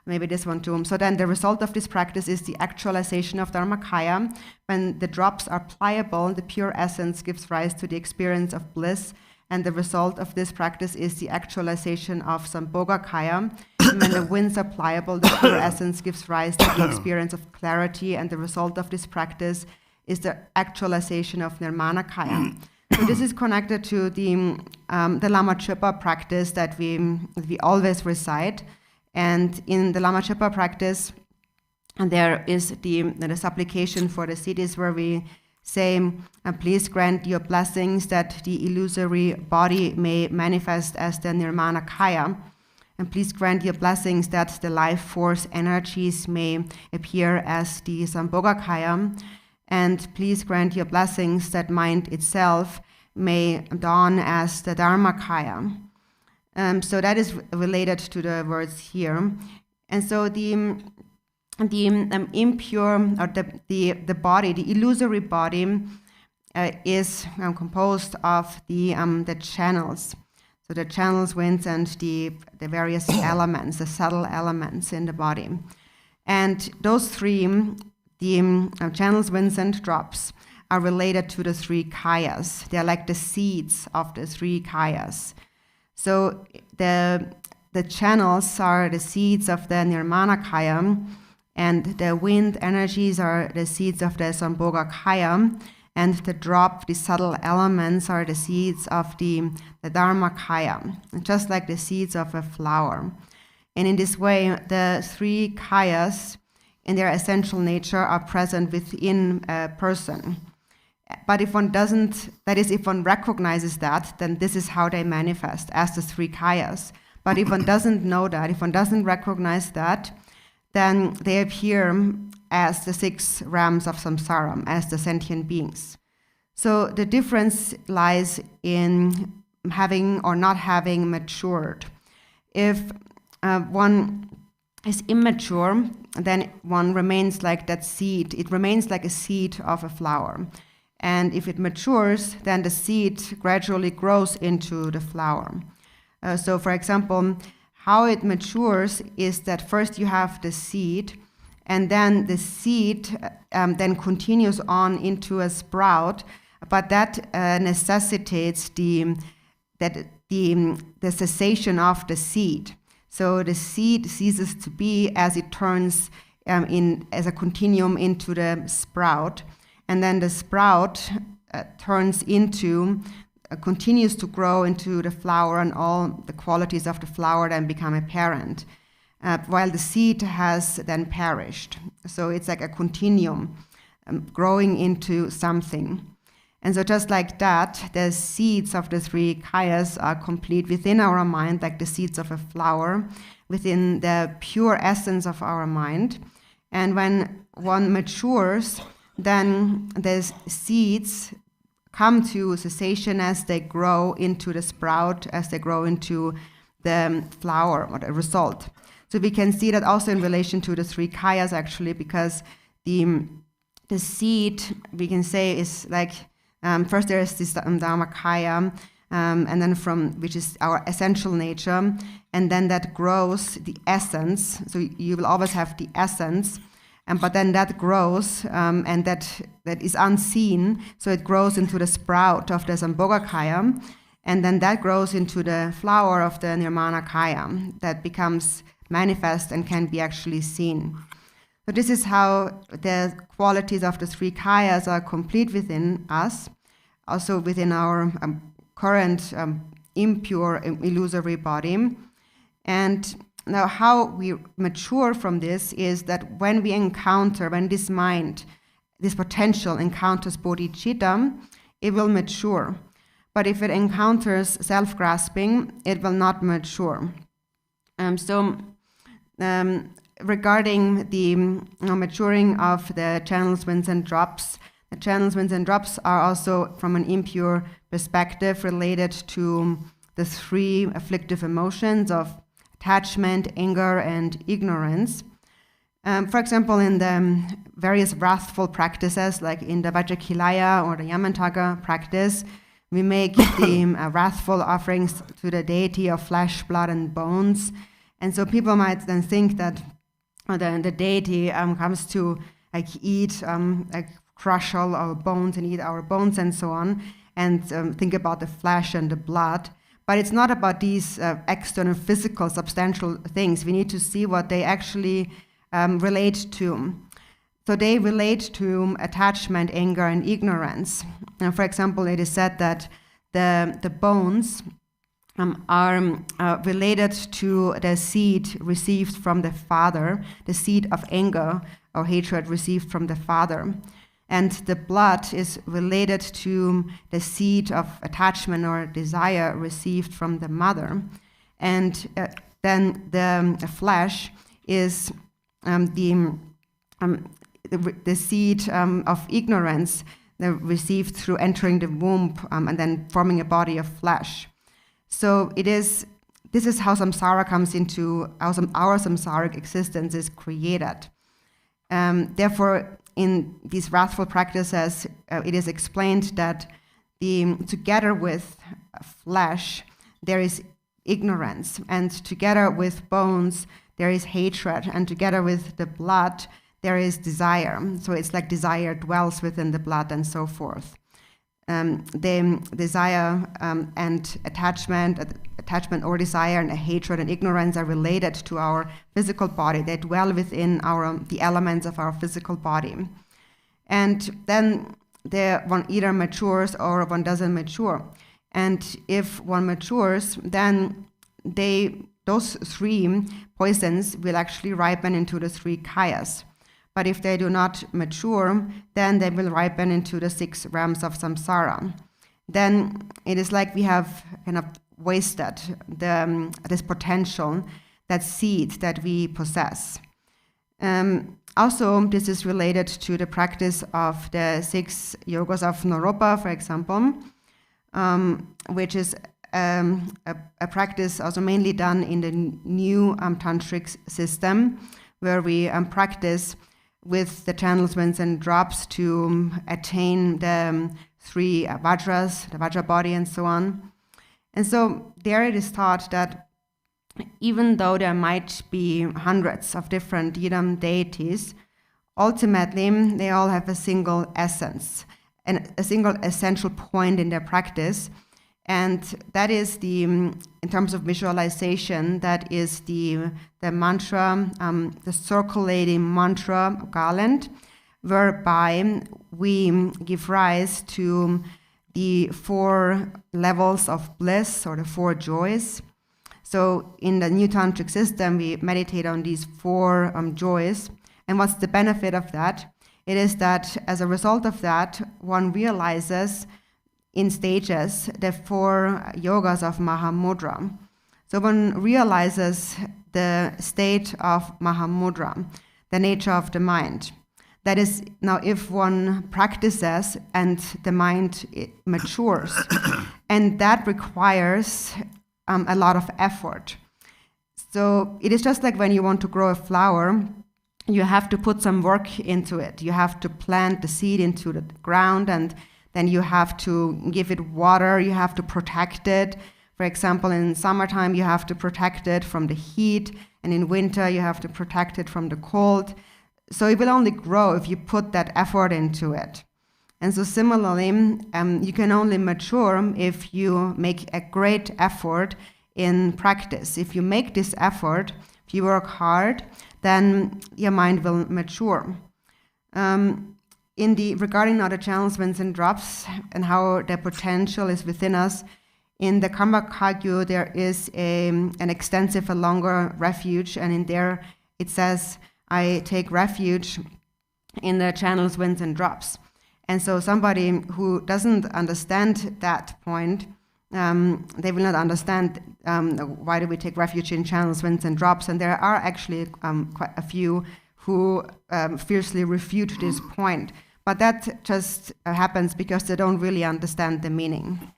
maybe this one too. So then the result of this practice is the actualization of Dharmakaya. When the drops are pliable, the pure essence gives rise to the experience of bliss, and the result of this practice is the actualization of Sambhogakaya. And when the winds are pliable, the pure essence gives rise to the experience of clarity, and the result of this practice is the actualization of Nirmanakaya. So this is connected to the Lama Chöpa practice that we always recite. And in the Lama Chöpa practice, and there is the supplication for the cities where we say, please grant your blessings that the illusory body may manifest as the Nirmanakaya. And please grant your blessings that the life force energies may appear as the Sambhogakaya. And please grant your blessings that mind itself may dawn as the Dharmakaya. So that is related to the words here. And so the impure, or the body, the illusory body, is composed of the channels. So the channels, winds, and the various elements, the subtle elements in the body. And those 3, the channels, winds, and drops, are related to the 3 kayas. They are like the seeds of the 3 kayas. So the channels are the seeds of the Nirmanakaya, and the wind energies are the seeds of the Sambhogakaya, and the drop, the subtle elements, are the seeds of the Dharmakaya, just like the seeds of a flower. And in this way, the 3 kayas in their essential nature are present within a person. But if one doesn't, that is, if one recognizes that, then this is how they manifest, as the three kayas. But if one doesn't know that, if one doesn't recognize that, then they appear as the 6 realms of samsara, as the sentient beings. So the difference lies in having or not having matured. If one is immature, then one remains like that seed. It remains like a seed of a flower. And if it matures, then the seed gradually grows into the flower. So for example, how it matures is that first you have the seed, and then the seed then continues on into a sprout, but that necessitates the cessation of the seed. So the seed ceases to be as it turns as a continuum into the sprout. And then the sprout continues to grow into the flower, and all the qualities of the flower then become apparent, while the seed has then perished. So it's like a continuum growing into something. And so just like that, the seeds of the 3 kayas are complete within our mind, like the seeds of a flower, within the pure essence of our mind. And when one matures, then the seeds come to cessation as they grow into the sprout, as they grow into the flower or the result. So we can see that also in relation to the 3 kayas, actually, because the seed, we can say, is like, first there is this Dharma kaya, and then which is our essential nature, and then that grows the essence. So you will always have the essence, but then that grows, and that is unseen. So it grows into the sprout of the Sambhoga kaya, and then that grows into the flower of the Nirmana kaya that becomes manifest and can be actually seen. So this is how the qualities of the 3 kayas are complete within us, also within our current impure, illusory body. And now how we mature from this is that when this mind, this potential encounters bodhicitta, it will mature. But if it encounters self-grasping, it will not mature. Regarding the maturing of the channels, winds, and drops, the channels, winds, and drops are also, from an impure perspective, related to the 3 afflictive emotions of attachment, anger, and ignorance. For example, in the various wrathful practices, like in the Vajrakilaya or the Yamantaka practice, we make the wrathful offerings to the deity of flesh, blood, and bones. And so people might then think that the deity comes to eat, crush all our bones and eat our bones and so on, and think about the flesh and the blood. But it's not about these external, physical, substantial things. We need to see what they actually relate to. So they relate to attachment, anger, and ignorance. For example, it is said that the bones are related to the seed received from the father, the seed of anger or hatred received from the father. And the blood is related to the seed of attachment or desire received from the mother. And then the flesh is the seed of ignorance received through entering the womb and then forming a body of flesh. So this is how samsara comes into, our samsaric existence is created. Therefore, in these wrathful practices, it is explained that together with flesh, there is ignorance, and together with bones, there is hatred, and together with the blood, there is desire. So it's like desire dwells within the blood and so forth. The desire and attachment or desire and hatred and ignorance are related to our physical body. They dwell within the elements of our physical body. And then one either matures or one doesn't mature. And if one matures, then those 3 poisons will actually ripen into the 3 kayas. But if they do not mature, then they will ripen into the 6 realms of samsara. Then it is like we have kind of wasted this potential, that seed that we possess. Also, this is related to the practice of the 6 yogas of Naropa, for example, which is a practice also mainly done in the new tantric system, where we practice with the channels, winds, and drops to attain the 3 vajras, the vajra body, and so on. And so there it is taught that even though there might be hundreds of different Yidam deities, ultimately they all have a single essence and a single essential point in their practice. And that is in terms of visualization, that is the mantra, the circulating mantra garland, whereby we give rise to the 4 levels of bliss, or the 4 joys. So in the new tantric system, we meditate on these 4 joys. And what's the benefit of that? It is that as a result of that, one realizes in stages the 4 yogas of Mahamudra. So one realizes the state of Mahamudra, the nature of the mind. That is, now if one practices and the mind matures, and that requires a lot of effort. So it is just like when you want to grow a flower, you have to put some work into it. You have to plant the seed into the ground, and then you have to give it water, you have to protect it. For example, in summertime, you have to protect it from the heat, and in winter, you have to protect it from the cold. So it will only grow if you put that effort into it. And so similarly, you can only mature if you make a great effort in practice. If you make this effort, if you work hard, then your mind will mature. Regarding now the channels, winds, and drops, and how the potential is within us, in the Karma Kagyu there is an extensive, a longer refuge, and in there it says, I take refuge in the channels, winds, and drops. And so somebody who doesn't understand that point, they will not understand why do we take refuge in channels, winds, and drops. And there are actually quite a few who fiercely refute this point. But that just happens because they don't really understand the meaning.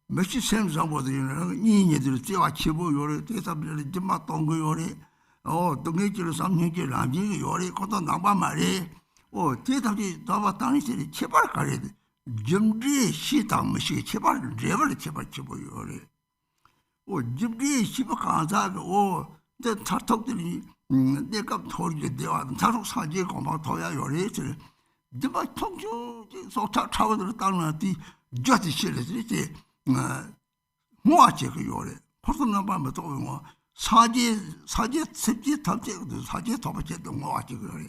Meshi sem sambo de ni de jewa chibo yore de sable jima tongo yore 동네 지로 삼년째 라지 요리 것도 나봐 말이 대답이 나봐 당신이 제발 가래 점지 시당무시 제발 레벨 제발 요리 점지 시바 가자고 내 타톡들이 내가 토리게 되어 타톡 사지 고마 도야 요리 제발 통주 소타 차원으로 따라나디 저지 실례지 뭐지 그 요리 벌써 나봐 뭐 사제 습지 탑제도 사제 도바제도 뭐하지 그래.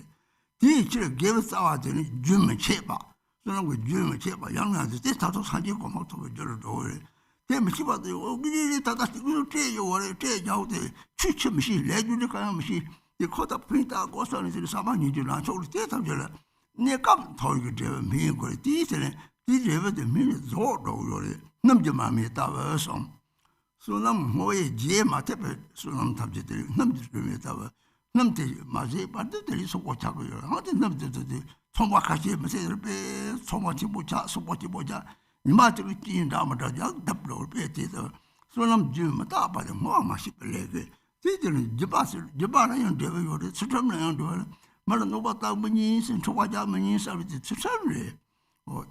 뒤치를 개를 싸워더니 주면 채봐. 그런 거 주면 채봐. 양나한테 대타도 사제 고마도 저를 도래. 대면 집어도 우리를 다다시 그렇게 요래 제자우데 추첨시 레주니까 하면시 이 코다 프린트 고선이 사만이 주나 저를 대타들 내가 더이게 되면 미고 뒤에는 뒤에도 미는 저도 요래. 남자 마음에 따라서 소남 뭐에 제 마테베 소남 탑제들 남들을 따라 남들 맞이 받들이 속고 자고요. 어디 남들들이 총각같이 메시지를 빼 총각이 보자 속보지 보자 이마트를 뛴 다음에 약 답로 빼대서 소남 좀 따봐도 뭐 맛이 별래게 뒤들은 집안에 되어요. 수점내는 거 말은 노바다 문이 신초과자 문이 서비스 수점래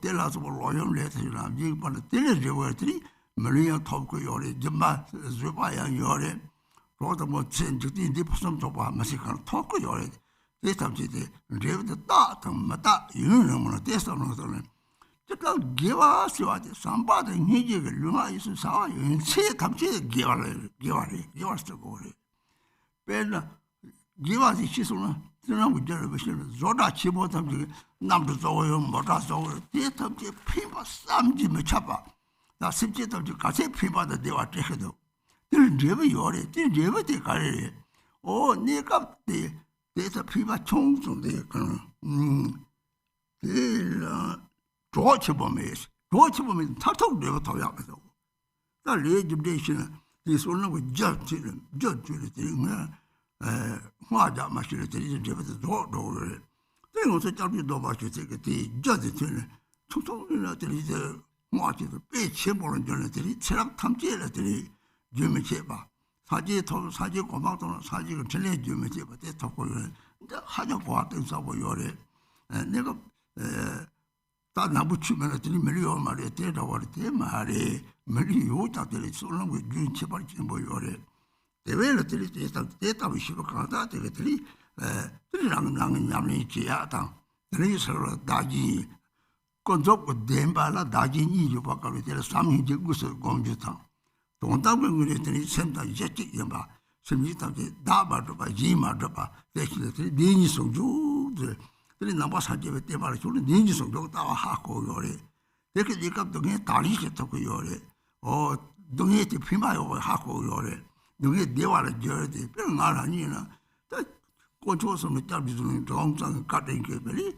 때라서 로용 레트나 이번에 때려줘들이 멀리야 톱고 요래 정말 주바야 요래 로도 뭐 진짜인데 디포섬 도바 마시간 톱고 요래 대탐지데 레브도 따끔마다 유능으로 대서는 제가 개와서와데 삼바데 니지가 루마이스 사와 세 탐지 개와서 고래 배나 개와시 시소나 저는 우리를 보시는 조다 치고 탐지 남도 저요 뭐다 저요 대탐지 피바 삼지 못 잡아 나 심지도 같이 피바다 대화 때도 늘 제비 요래 늘 제비 가래 내가 대서 피바 총총데 그런 그 조치보면 타톡 내가 더 약해서 나 레지데이션 이 소는 거 저치는 되는 화자 마시를 들이는 제비도 도를 그래서 잡기도 마시 되게 저지는 총총이나 들이서 뭐지도 빼치보는 전들이 체력 탐지들이 주면 제바 사지 고마도는 사지를 전해 주면 제바 대토고를 이제 하자고 왔던 사고 요래 내가 다 나부치면 들이 밀려 말에 대다고 때 말에 밀려 다들이 쏠는 거 준 제발 좀 요래 대외를 들이 대답이 싶어 가다 들이 들이랑 냠이 지야다 들이 서로 다지 건조고 덴발라 다진이 요바가로 될 삼hin지 구슬 공주타 동답을 그랬더니 샘다 이제지 봐 심지다게 다바도바 지마도바 대신에 니니 송주들 들이 남바 사제에 때말에 줄은 니니 송주 따와 하고 요래 이렇게 니가 동에 다리시 타고 요래 동에 피마요 하고 요래 동에 대화를 줘야지 별말 아니나 고초서는 잡지는 정상 같은 게 별이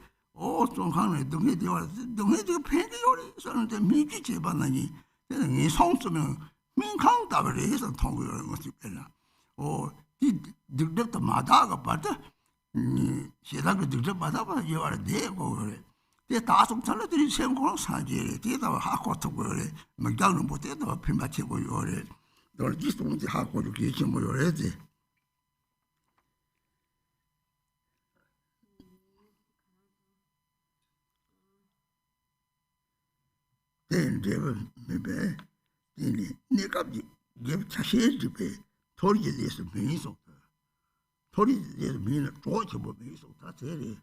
좀 하는 동네 대화 동네 그 팬이요리 사는데 미지 제반하니 이 성수면 민강답을 해서 통과하는 것이 별나 이 득득도 마다가 봐도 시다가 득득 마다가 이와를 내고 그래 대 다속 살들이 생고로 사지에 대다 하고 통과를 막장은 못해도 핀 맞히고 요래 너 지송지 하고 이렇게 좀 요래지 maybe 내가 게 자세히 배 토리에 대해서 미소 토리에 대해서 미는 좋지 뭐 미소 다 되리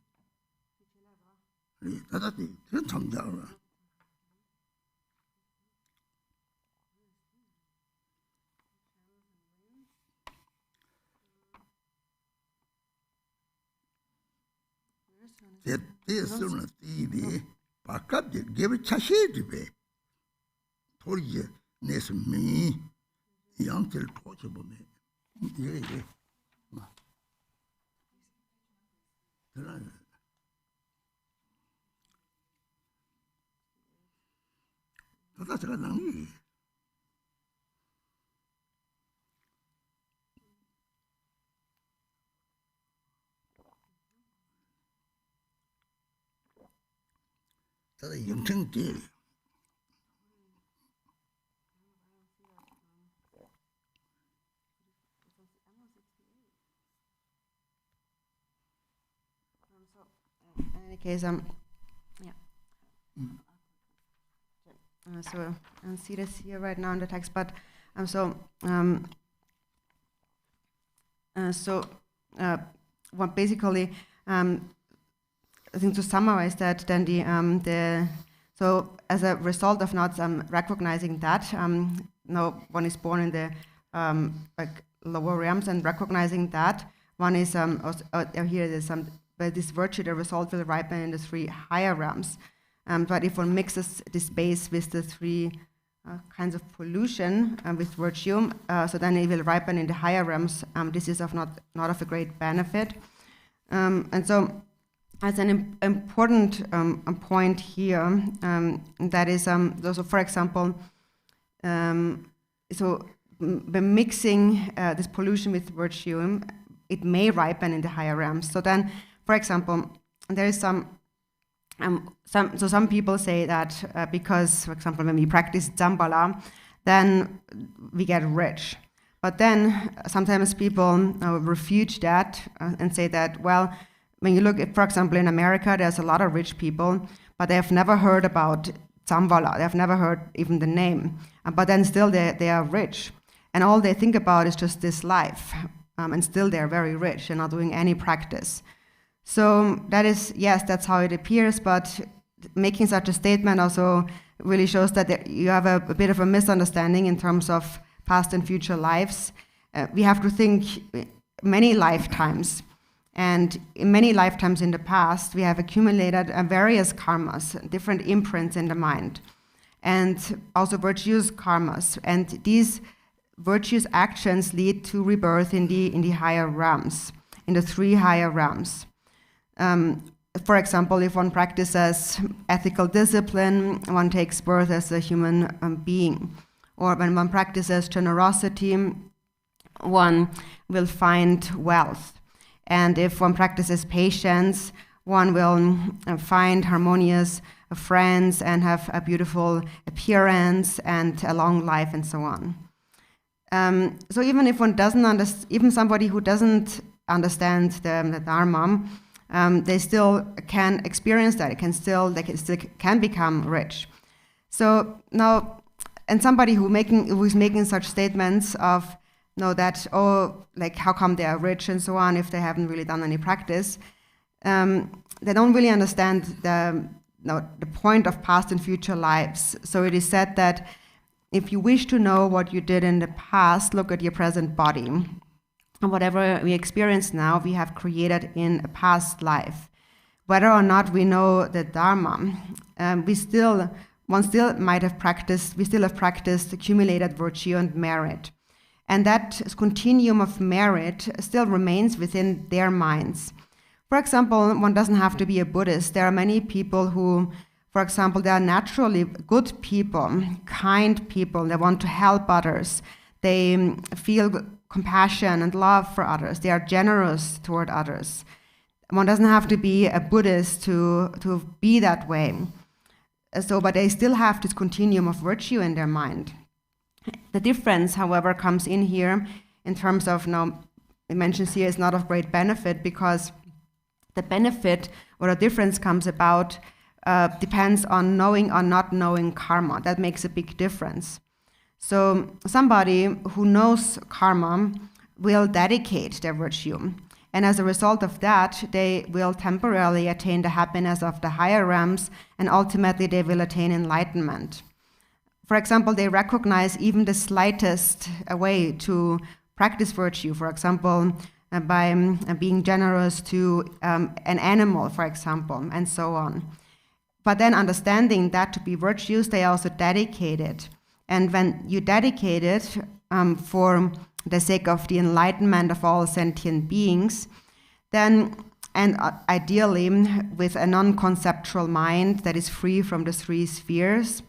다다지 전 참자라 대대스는 이비 바깥에 게 자세히 배 토리에 내서 미 양들 토지 보면 이게 그런 다다가 나니 다다 영창들 In any case, so I don't see this here right now in the text, but what basically, I think to summarize that, then so as a result of not recognizing that, now one is born in the lower realms and recognizing that. One is here there's but this virtue, the result will ripen in the 3 higher realms. But if one mixes this base with the 3 kinds of pollution with virtue, so then it will ripen in the higher realms. This is not of a great benefit. And so as an important point here, that is, so for example, by mixing this pollution with virtue, it may ripen in the higher realms. So then, for example, there is some people say that because, for example, when we practice Dzambala, then we get rich. But then sometimes people refute that and say that, well, when you look at, for example, in America, there's a lot of rich people, but they have never heard about Dzambala. They have never heard even the name. But then still they are rich. And all they think about is just this life. And still they're very rich. They're not doing any practice. So that is, yes, that's how it appears, but making such a statement also really shows that you have a bit of a misunderstanding in terms of past and future lives. We have to think many lifetimes. And in many lifetimes in the past, we have accumulated various karmas, different imprints in the mind, and also virtuous karmas. And these virtuous actions lead to rebirth in the higher realms, in the 3 higher realms. For example, if one practices ethical discipline, one takes birth as a human being. Or when one practices generosity, one will find wealth. And if one practices patience, one will find harmonious friends and have a beautiful appearance and a long life and so on. So even if one doesn't even somebody who doesn't understand the Dharma, they still can experience that. They can become rich. So now, and somebody who's making such statements of that, like how come they are rich and so on if they haven't really done any practice, they don't really understand the point of past and future lives. So it is said that if you wish to know what you did in the past, look at your present body. And whatever we experience now, we have created in a past life. Whether or not we know the Dharma, we still have practiced accumulated virtue and merit. And that continuum of merit still remains within their minds. For example, one doesn't have to be a Buddhist. There are many people who, for example, they are naturally good people, kind people. They want to help others. They feel compassion and love for others. They are generous toward others. One doesn't have to be a Buddhist to be that way. But they still have this continuum of virtue in their mind. The difference, however, comes in here in terms of, it mentions here is not of great benefit, because the benefit or the difference comes about depends on knowing or not knowing karma. That makes a big difference. So somebody who knows karma will dedicate their virtue. And as a result of that, they will temporarily attain the happiness of the higher realms, and ultimately they will attain enlightenment. For example, they recognize even the slightest way to practice virtue, for example, by being generous to an animal, for example, and so on. But then understanding that to be virtues, they also dedicate it. And when you dedicate it for the sake of the enlightenment of all sentient beings, then, and ideally with a non-conceptual mind that is free from the 3 spheres,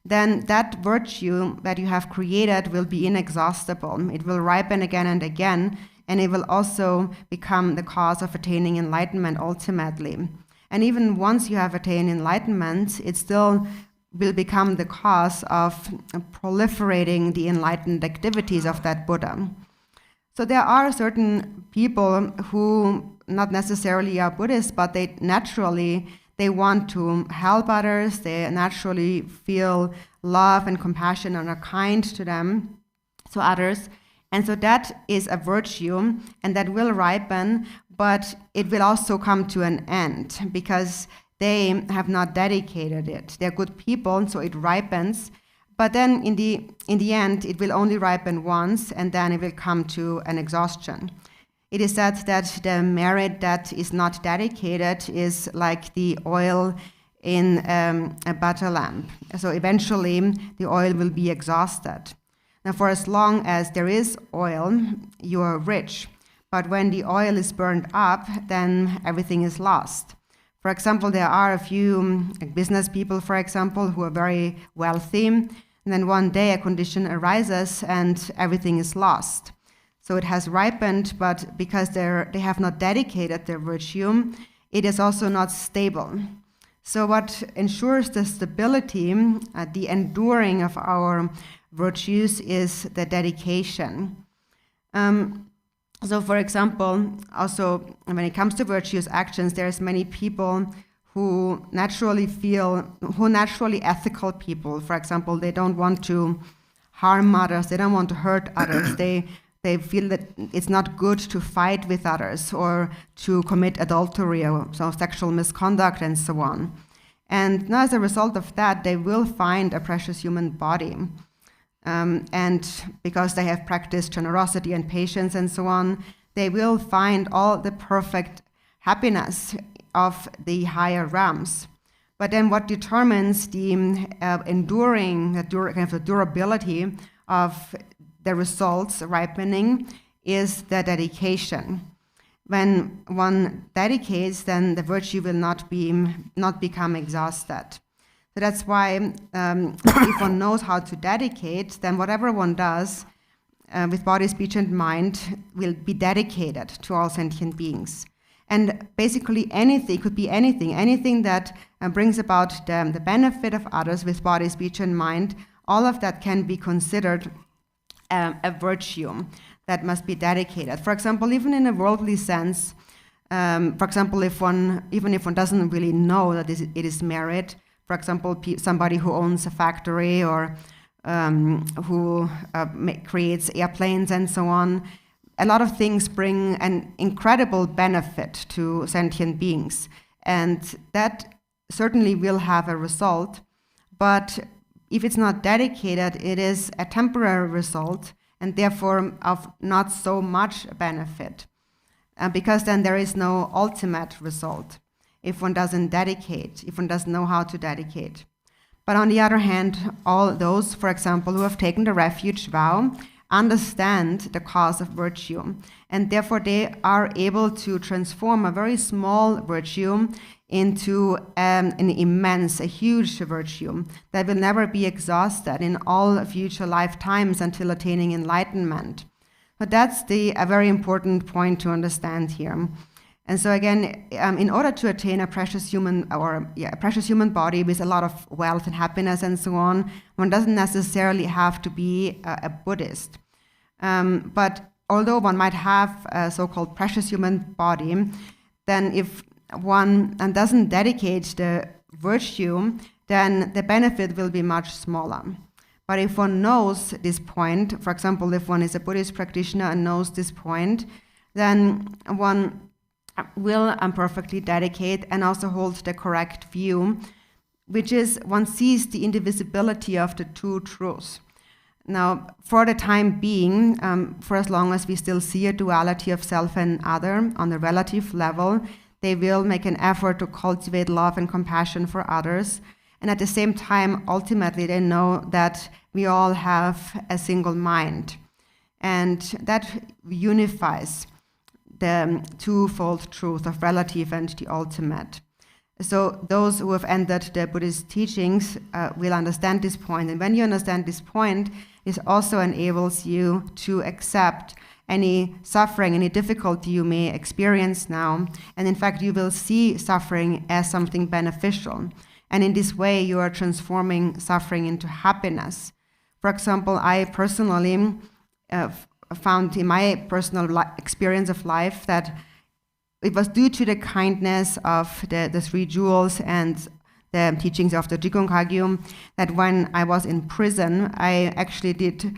then that virtue that you have created will be inexhaustible. It will ripen again and again, and it will also become the cause of attaining enlightenment ultimately. And even once you have attained enlightenment, it still will become the cause of proliferating the enlightened activities of that Buddha. So there are certain people who not necessarily are Buddhists, but they want to help others, they naturally feel love and compassion and are kind to them, to others. And so that is a virtue, and that will ripen, but it will also come to an end because they have not dedicated it. They're good people, so it ripens, But then in the end, it will only ripen once, and then it will come to an exhaustion. It is said that the merit that is not dedicated is like the oil in a butter lamp. So eventually, the oil will be exhausted. Now, for as long as there is oil, you are rich. But when the oil is burned up, then everything is lost. For example, there are a few business people, for example, who are very wealthy, and then one day a condition arises and everything is lost. So it has ripened, but because they have not dedicated their virtue, it is also not stable. So what ensures the stability, the enduring of our virtues is the dedication. So for example, also when it comes to virtuous actions, there's many people who naturally ethical people. For example, they don't want to harm others, they don't want to hurt others, they feel that it's not good to fight with others or to commit adultery or sexual misconduct and so on. And now as a result of that, they will find a precious human body. And because they have practiced generosity and patience and so on, they will find all the perfect happiness of the higher realms. But then what determines the the durability of the results ripening is the dedication. When one dedicates, then the virtue will not become exhausted. So that's why if one knows how to dedicate, then whatever one does with body, speech, and mind will be dedicated to all sentient beings. And basically anything, could be anything that brings about the benefit of others with body, speech, and mind, all of that can be considered a virtue that must be dedicated. For example, even in a worldly sense, for example, even if one doesn't really know that it is merit, for example, somebody who owns a factory or who creates airplanes and so on, a lot of things bring an incredible benefit to sentient beings. And that certainly will have a result, but if it's not dedicated, it is a temporary result and therefore of not so much benefit, because then there is no ultimate result if one doesn't dedicate, if one doesn't know how to dedicate. But on the other hand, all those, for example, who have taken the refuge vow, understand the cause of virtue, and therefore they are able to transform a very small virtue into a huge virtue that will never be exhausted in all future lifetimes until attaining enlightenment. But that's a very important point to understand here. And so again, in order to attain a precious human body with a lot of wealth and happiness and so on, one doesn't necessarily have to be a Buddhist. But although one might have a so-called precious human body, then if one doesn't dedicate the virtue, then the benefit will be much smaller. But if one knows this point, for example, if one is a Buddhist practitioner and knows this point, then one will perfectly dedicate and also hold the correct view, which is one sees the indivisibility of the two truths. Now, for the time being, for as long as we still see a duality of self and other on the relative level, they will make an effort to cultivate love and compassion for others. And at the same time, ultimately, they know that we all have a single mind. And that unifies the twofold truth of relative and the ultimate. So those who have entered the Buddhist teachings will understand this point. And when you understand this point, it also enables you to accept any suffering, any difficulty you may experience now. And in fact, you will see suffering as something beneficial. And in this way, you are transforming suffering into happiness. For example, I personally found in my personal experience of life that it was due to the kindness of the three jewels and the teachings of the Drikung that when I was in prison, I actually did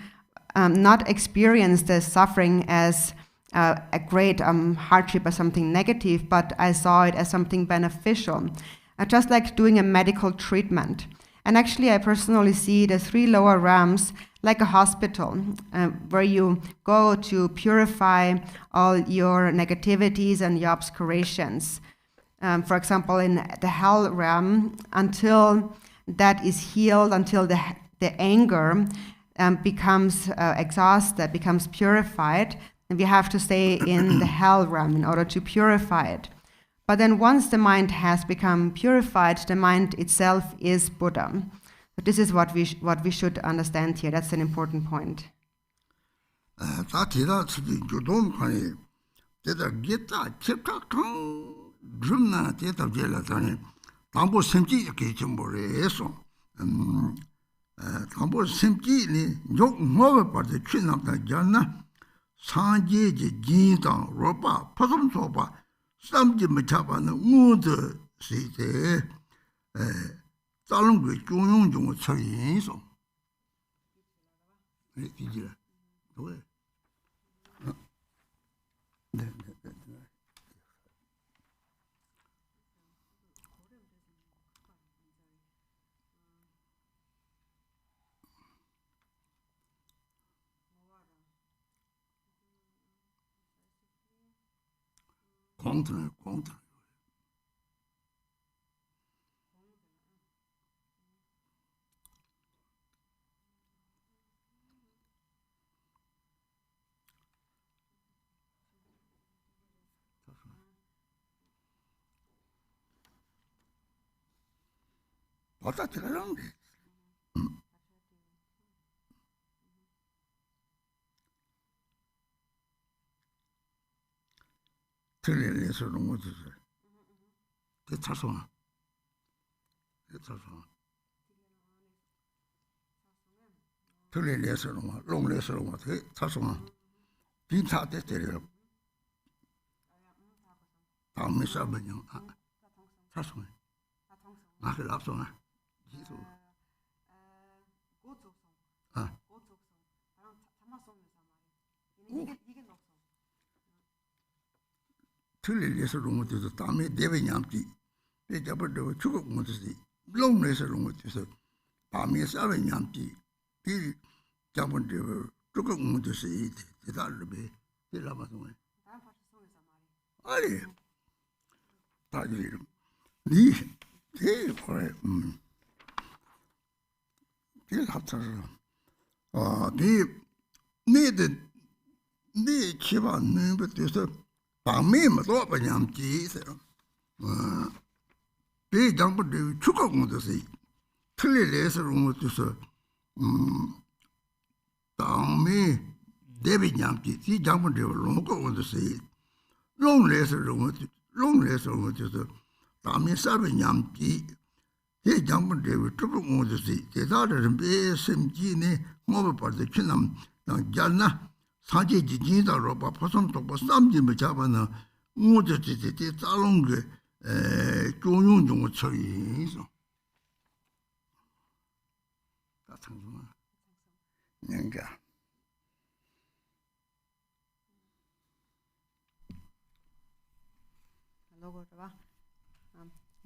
not experience the suffering as a great hardship or something negative, but I saw it as something beneficial, just like doing a medical treatment. And actually, I personally see the 3 lower realms like a hospital where you go to purify all your negativities and your obscurations. For example, in the hell realm, until that is healed, until the anger becomes exhausted, becomes purified, and we have to stay in the hell realm in order to purify it. But then once the mind has become purified, the mind itself is Buddha. But this is what we should understand here. That's an important point. Contra.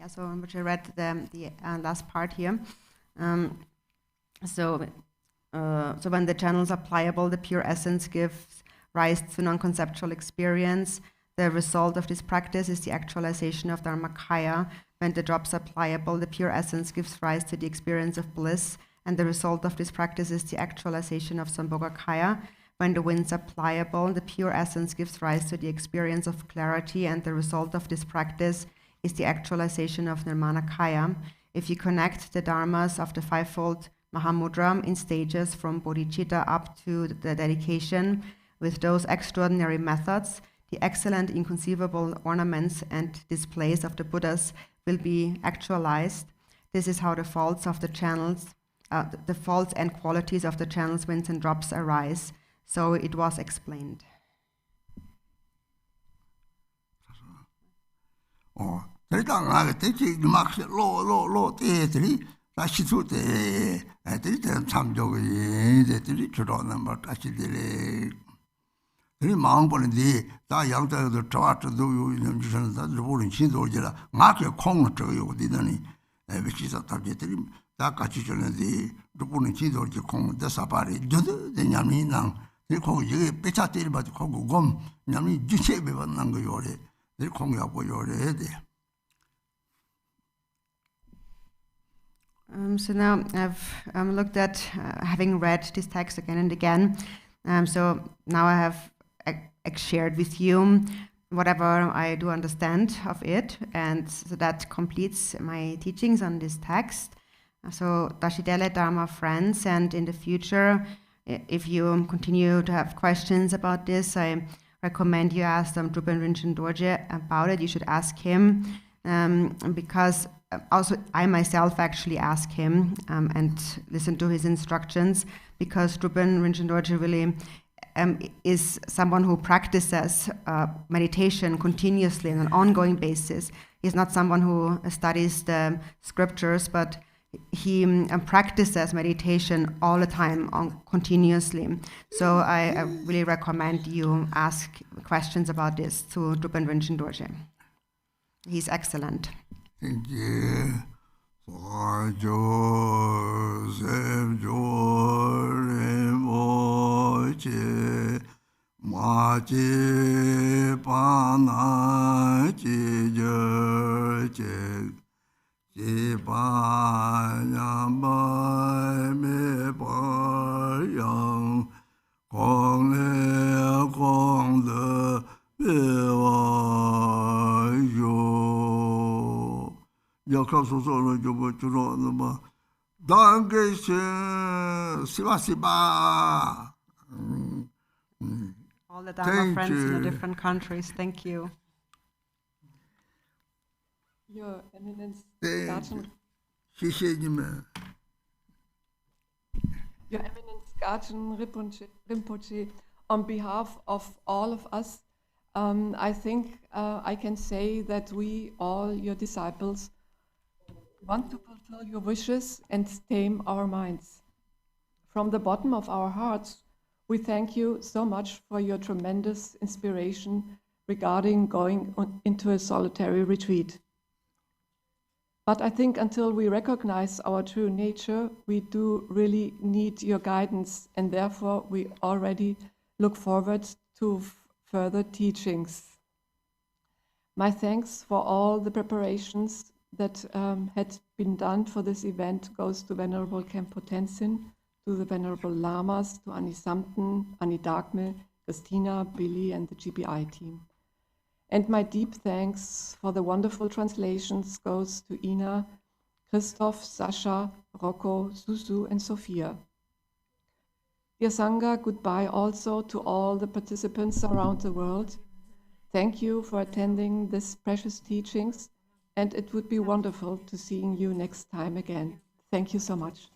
So I read the last part here. So when the channels are pliable, the pure essence gives rise to non-conceptual experience. The result of this practice is the actualization of Dharmakaya. When the drops are pliable, the pure essence gives rise to the experience of bliss, and the result of this practice is the actualization of Sambhogakaya. When the winds are pliable, the pure essence gives rise to the experience of clarity, and the result of this practice is the actualization of Nirmanakaya. If you connect the dharmas of the fivefold Mahamudra in stages from bodhicitta up to the dedication with those extraordinary methods, the excellent inconceivable ornaments and displays of the Buddhas will be actualized. This is how the faults of the channels, the faults and qualities of the channels, winds and drops arise. So it was explained. which is a target, that Kachichon, the Rupun Chido, the Kong, the Sapari, the Yaminang, the Kong, Pechatil, but Kogum, Yami, Juchebe, Nangayore, the Kong Yaboyore. So now I've looked at having read this text again and again. So now I have shared with you whatever I do understand of it, and so that completes my teachings on this text. So Dashidele Dharma friends, and in the future, if you continue to have questions about this, I recommend you ask Drupal Rinchen Dorje about it. You should ask him, because also I myself actually ask him and listen to his instructions, because Drupal Rinchen Dorje really is someone who practices meditation continuously on an ongoing basis. He's not someone who studies the scriptures, but he practices meditation all the time, continuously. So I really recommend you ask questions about this to Drupal Rinchen Dorje. He's excellent. Thank you. Joseph Rinpoche, Machi Pana Chijerche, Chipanyambai Me Payang, Kong Le Kong De Bewa Yo. Yakasoso Jobo Churo, Danke, Siva. All the Dharma friends in the different countries, thank you. Your Eminence, Garchen Rinpoche, on behalf of all of us, I think I can say that we, all your disciples, want to fulfill your wishes and tame our minds. From the bottom of our hearts, we thank you so much for your tremendous inspiration regarding going into a solitary retreat. But I think until we recognize our true nature, we do really need your guidance, and therefore we already look forward to further teachings. My thanks for all the preparations that had been done for this event goes to Venerable Khenpo Tenzin, to the Venerable Lamas, to Annie Samten, Annie Dagme, Christina, Billy, and the GBI team. And my deep thanks for the wonderful translations goes to Ina, Christoph, Sasha, Rocco, Susu, and Sophia. Dear Sangha, goodbye also to all the participants around the world. Thank you for attending these precious teachings, and it would be wonderful to seeing you next time again. Thank you so much.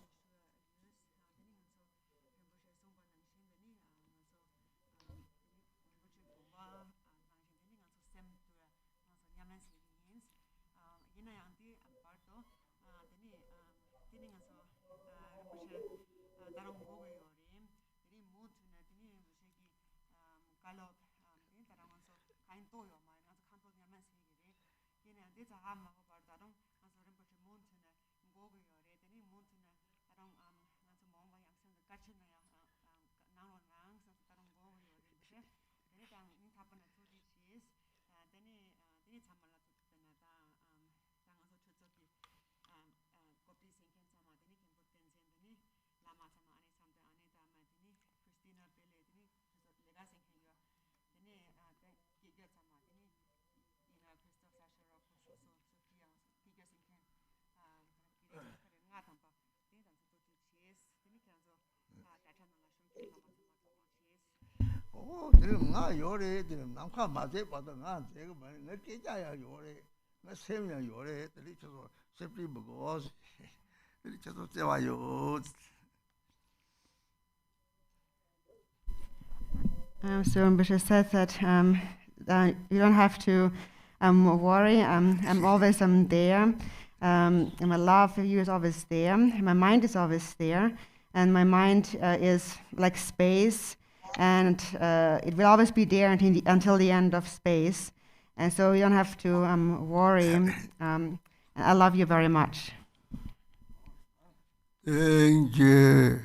So Rinpoche said that you don't have to worry. I'm always there. And my love for you is always there. My mind is always there. And my mind is like space. And it will always be there until the end of space. And so you don't have to worry. I love you very much. Thank you.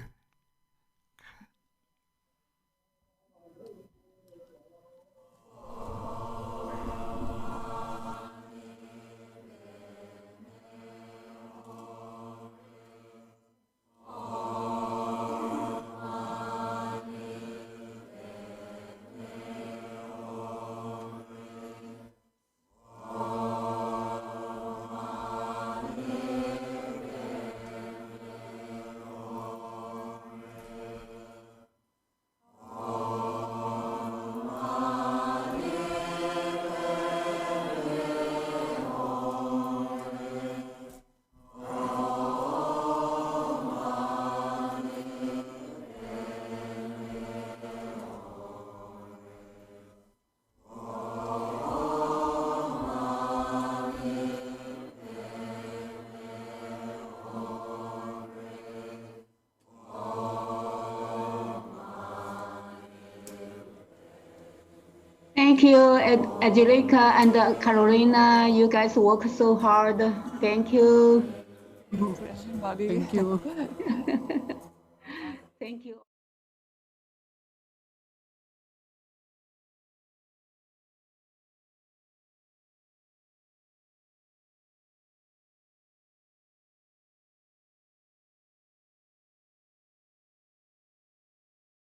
Thank you, Angelica and Carolina. You guys work so hard. Thank you. Everybody. Thank you. Thank you.